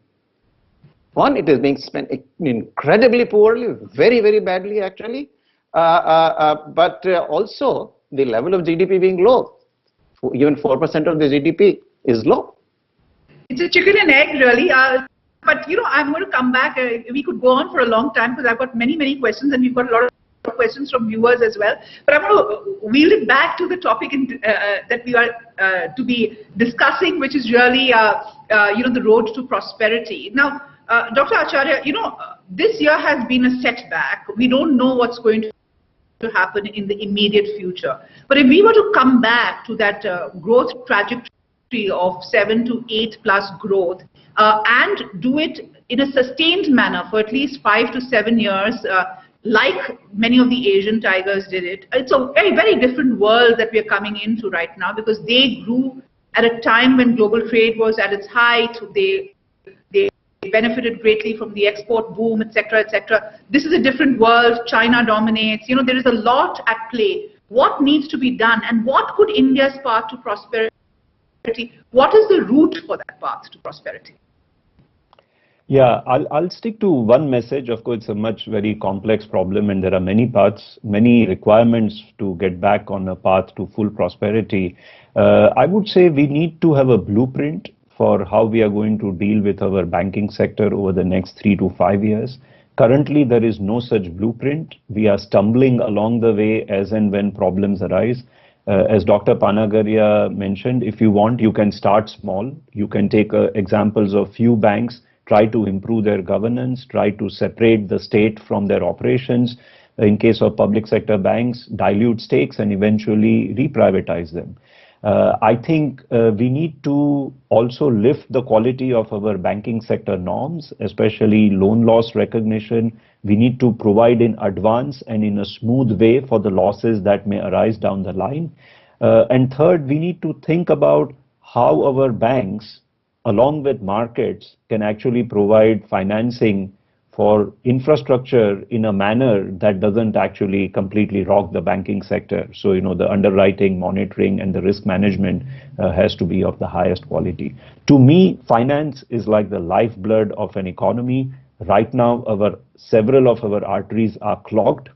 One, it is being spent incredibly poorly, very, very badly actually, but also the level of GDP being low. Even 4% of the GDP is low. It's a chicken and egg really, but I'm going to come back. We could go on for a long time because I've got many, many questions, and we've got a lot of questions from viewers as well. But I'm going to wheel it back to the topic that we are to be discussing, which is really the road to prosperity. Now, Dr. Acharya, this year has been a setback. We don't know what's going to happen in the immediate future. But if we were to come back to that growth trajectory of 7 to 8+ growth and do it in a sustained manner for at least 5 to 7 years, like many of the Asian tigers did it, it's a very, very different world that we are coming into right now, because they grew at a time when global trade was at its height. They benefited greatly from the export boom, etc., etc. This is a different world. China dominates. There is a lot at play. What needs to be done, and what could India's path to prosperity? What is the route for that path to prosperity? Yeah, I'll stick to one message. Of course, it's a very complex problem, and there are many paths, many requirements to get back on a path to full prosperity. I would say we need to have a blueprint for how we are going to deal with our banking sector over the next 3 to 5 years. Currently, there is no such blueprint. We are stumbling along the way as and when problems arise. As Dr. Panagariya mentioned, if you want, you can start small. You can take examples of few banks, try to improve their governance, try to separate the state from their operations. In case of public sector banks, dilute stakes and eventually reprivatize them. I think we need to also lift the quality of our banking sector norms, especially loan loss recognition. We need to provide in advance and in a smooth way for the losses that may arise down the line. And third, we need to think about how our banks, along with markets, can actually provide financing for infrastructure in a manner that doesn't actually completely rock the banking sector. So, the underwriting, monitoring, and the risk management has to be of the highest quality. To me, finance is like the lifeblood of an economy. Right now, several of our arteries are clogged.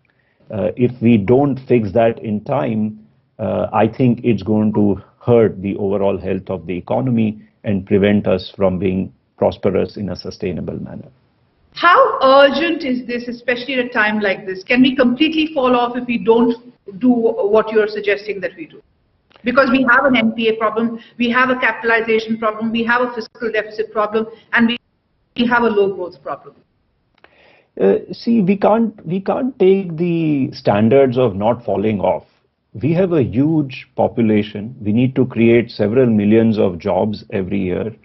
If we don't fix that in time, I think it's going to hurt the overall health of the economy and prevent us from being prosperous in a sustainable manner. How urgent is this, especially at a time like this? Can we completely fall off if we don't do what you're suggesting that we do? Because we have an NPA problem, we have a capitalization problem, we have a fiscal deficit problem, and we have a low growth problem. See, we can't take the standards of not falling off. We have a huge population. We need to create several millions of jobs every year.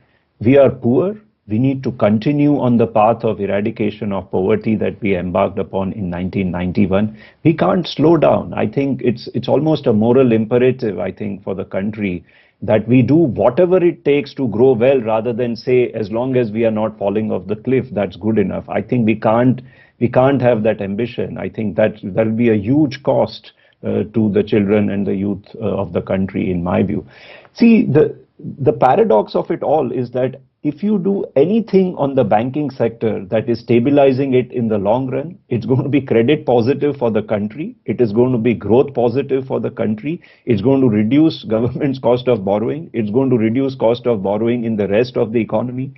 We are poor. We need to continue on the path of eradication of poverty that we embarked upon in 1991. We can't slow down. I think it's almost a moral imperative, I think, for the country that we do whatever it takes to grow well, rather than say, as long as we are not falling off the cliff, that's good enough. I think we can't have that ambition. I think that will be a huge cost to the children and the youth of the country, in my view. See, the paradox of it all is that if you do anything on the banking sector that is stabilizing it in the long run, it's going to be credit positive for the country. It is going to be growth positive for the country. It's going to reduce government's cost of borrowing. It's going to reduce cost of borrowing in the rest of the economy.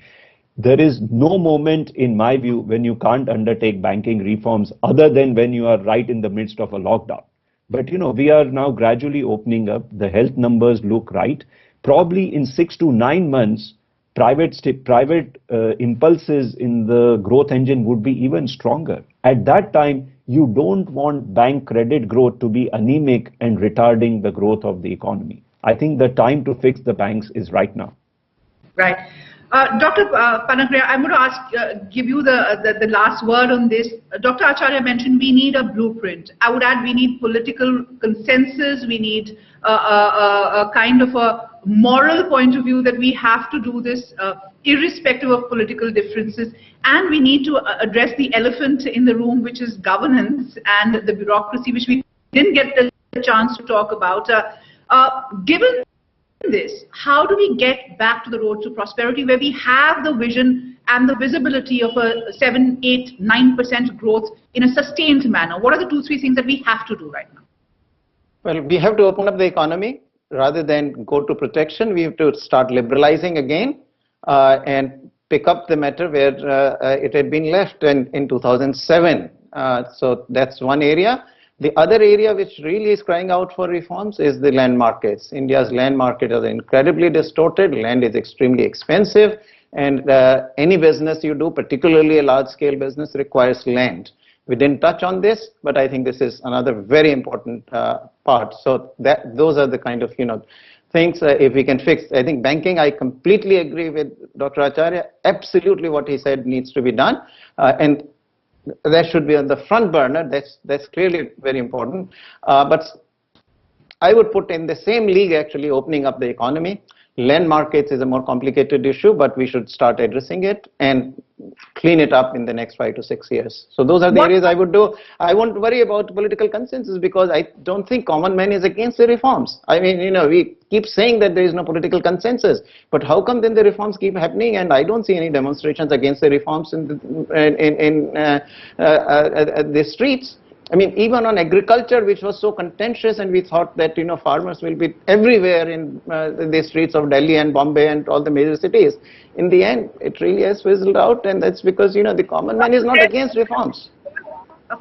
There is no moment, in my view, when you can't undertake banking reforms other than when you are right in the midst of a lockdown. But, we are now gradually opening up. The health numbers look right. Probably in 6 to 9 months, private impulses in the growth engine would be even stronger. At that time, you don't want bank credit growth to be anemic and retarding the growth of the economy. I think the time to fix the banks is right now. Right. Dr. Panagariya, I'm going to give you the last word on this. Dr. Acharya mentioned we need a blueprint. I would add we need political consensus. We need a kind of a moral point of view that we have to do this irrespective of political differences. And we need to address the elephant in the room, which is governance and the bureaucracy, which we didn't get the chance to talk about. Given this, how do we get back to the road to prosperity where we have the vision and the visibility of a 7, 8, 9% growth in a sustained manner? What are the 2, 3 things that we have to do right now? Well, we have to open up the economy rather than go to protection. We have to start liberalizing again and pick up the matter where it had been left in 2007. So that's one area. The other area which really is crying out for reforms is the land markets. India's land market is incredibly distorted. Land is extremely expensive, and any business you do, particularly a large-scale business, requires land. We didn't touch on this, but I think this is another very important part. So those are the kind of things if we can fix. I think banking, I completely agree with Dr. Acharya. Absolutely, what he said needs to be done, and that should be on the front burner. That's clearly very important. But I would put in the same league actually opening up the economy. Land markets is a more complicated issue, but we should start addressing it and clean it up in the next 5 to 6 years. So those are the areas I would do. I won't worry about political consensus because I don't think common man is against the reforms. I mean, we keep saying that there is no political consensus, but how come then the reforms keep happening? And I don't see any demonstrations against the reforms in the streets. I mean, even on agriculture, which was so contentious, and we thought that farmers will be everywhere in the streets of Delhi and Bombay and all the major cities. In the end, it really has fizzled out, and that's because the common man is not against reforms.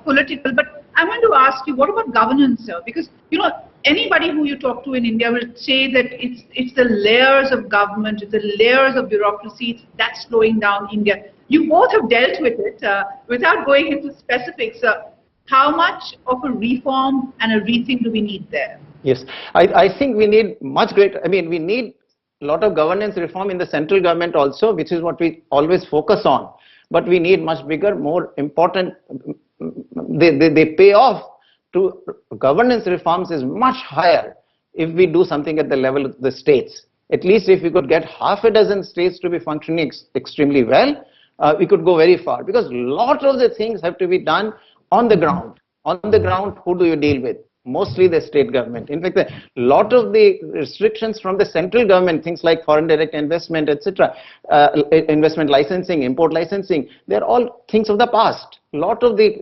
Political, but I want to ask you, what about governance, sir? Because anybody who you talk to in India will say that it's the layers of government, it's the layers of bureaucracy that's slowing down India. You both have dealt with it without going into specifics. How much of a reform and a rethink do we need there? Yes, I think we need much greater. I mean, we need a lot of governance reform in the central government also, which is what we always focus on. But we need much bigger, more important. They pay off to governance reforms is much higher if we do something at the level of the states. At least if we could get half a dozen states to be functioning extremely well, we could go very far. Because a lot of the things have to be done on the ground. On the ground, who do you deal with? Mostly the state government. In fact, a lot of the restrictions from the central government, things like foreign direct investment, etc., investment licensing, import licensing, they're all things of the past. A lot of the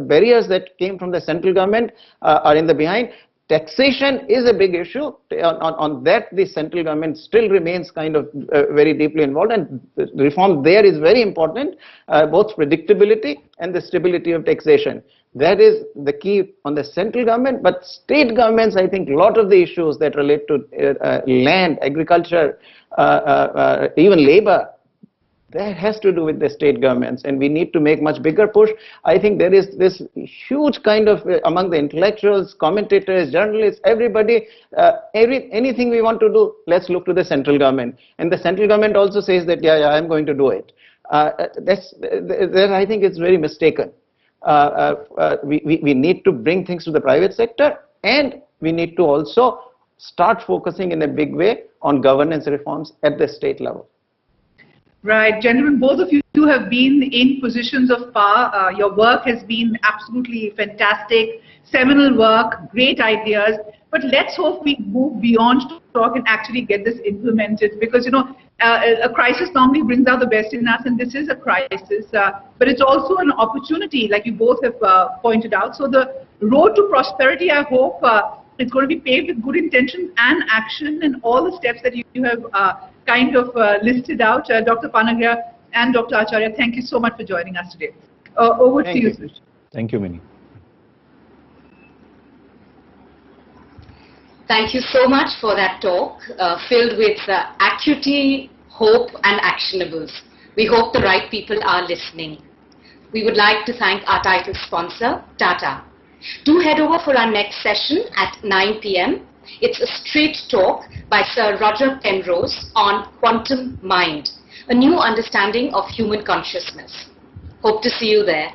barriers that came from the central government are in the behind. Taxation is a big issue. On that, the central government still remains kind of very deeply involved, and the reform there is very important, both predictability and the stability of taxation. That is the key on the central government, but state governments, I think a lot of the issues that relate to land, agriculture, even labor, that has to do with the state governments, and we need to make much bigger push. I think there is this huge kind of, among the intellectuals, commentators, journalists, everybody, anything we want to do, let's look to the central government. And the central government also says that, yeah, I'm going to do it. That I think it's very mistaken. We need to bring things to the private sector, and we need to also start focusing in a big way on governance reforms at the state level. Right, gentlemen, both of you have been in positions of power. Your work has been absolutely fantastic, seminal work, great ideas. But let's hope we move beyond talk and actually get this implemented, because, you know, a crisis normally brings out the best in us, and this is a crisis. But it's also an opportunity, like you both have pointed out. So the road to prosperity, I hope, it's going to be paved with good intention and action, and all the steps that you have kind of listed out. Dr. Panagariya and Dr. Acharya, thank you so much for joining us today. Over to you, sir. Thank you, Minnie. Thank you so much for that talk, filled with acuity, hope and actionables. We hope the right people are listening. We would like to thank our title sponsor, Tata. Do head over for our next session at 9 p.m. It's a straight talk by Sir Roger Penrose on quantum mind, a new understanding of human consciousness. Hope to see you there.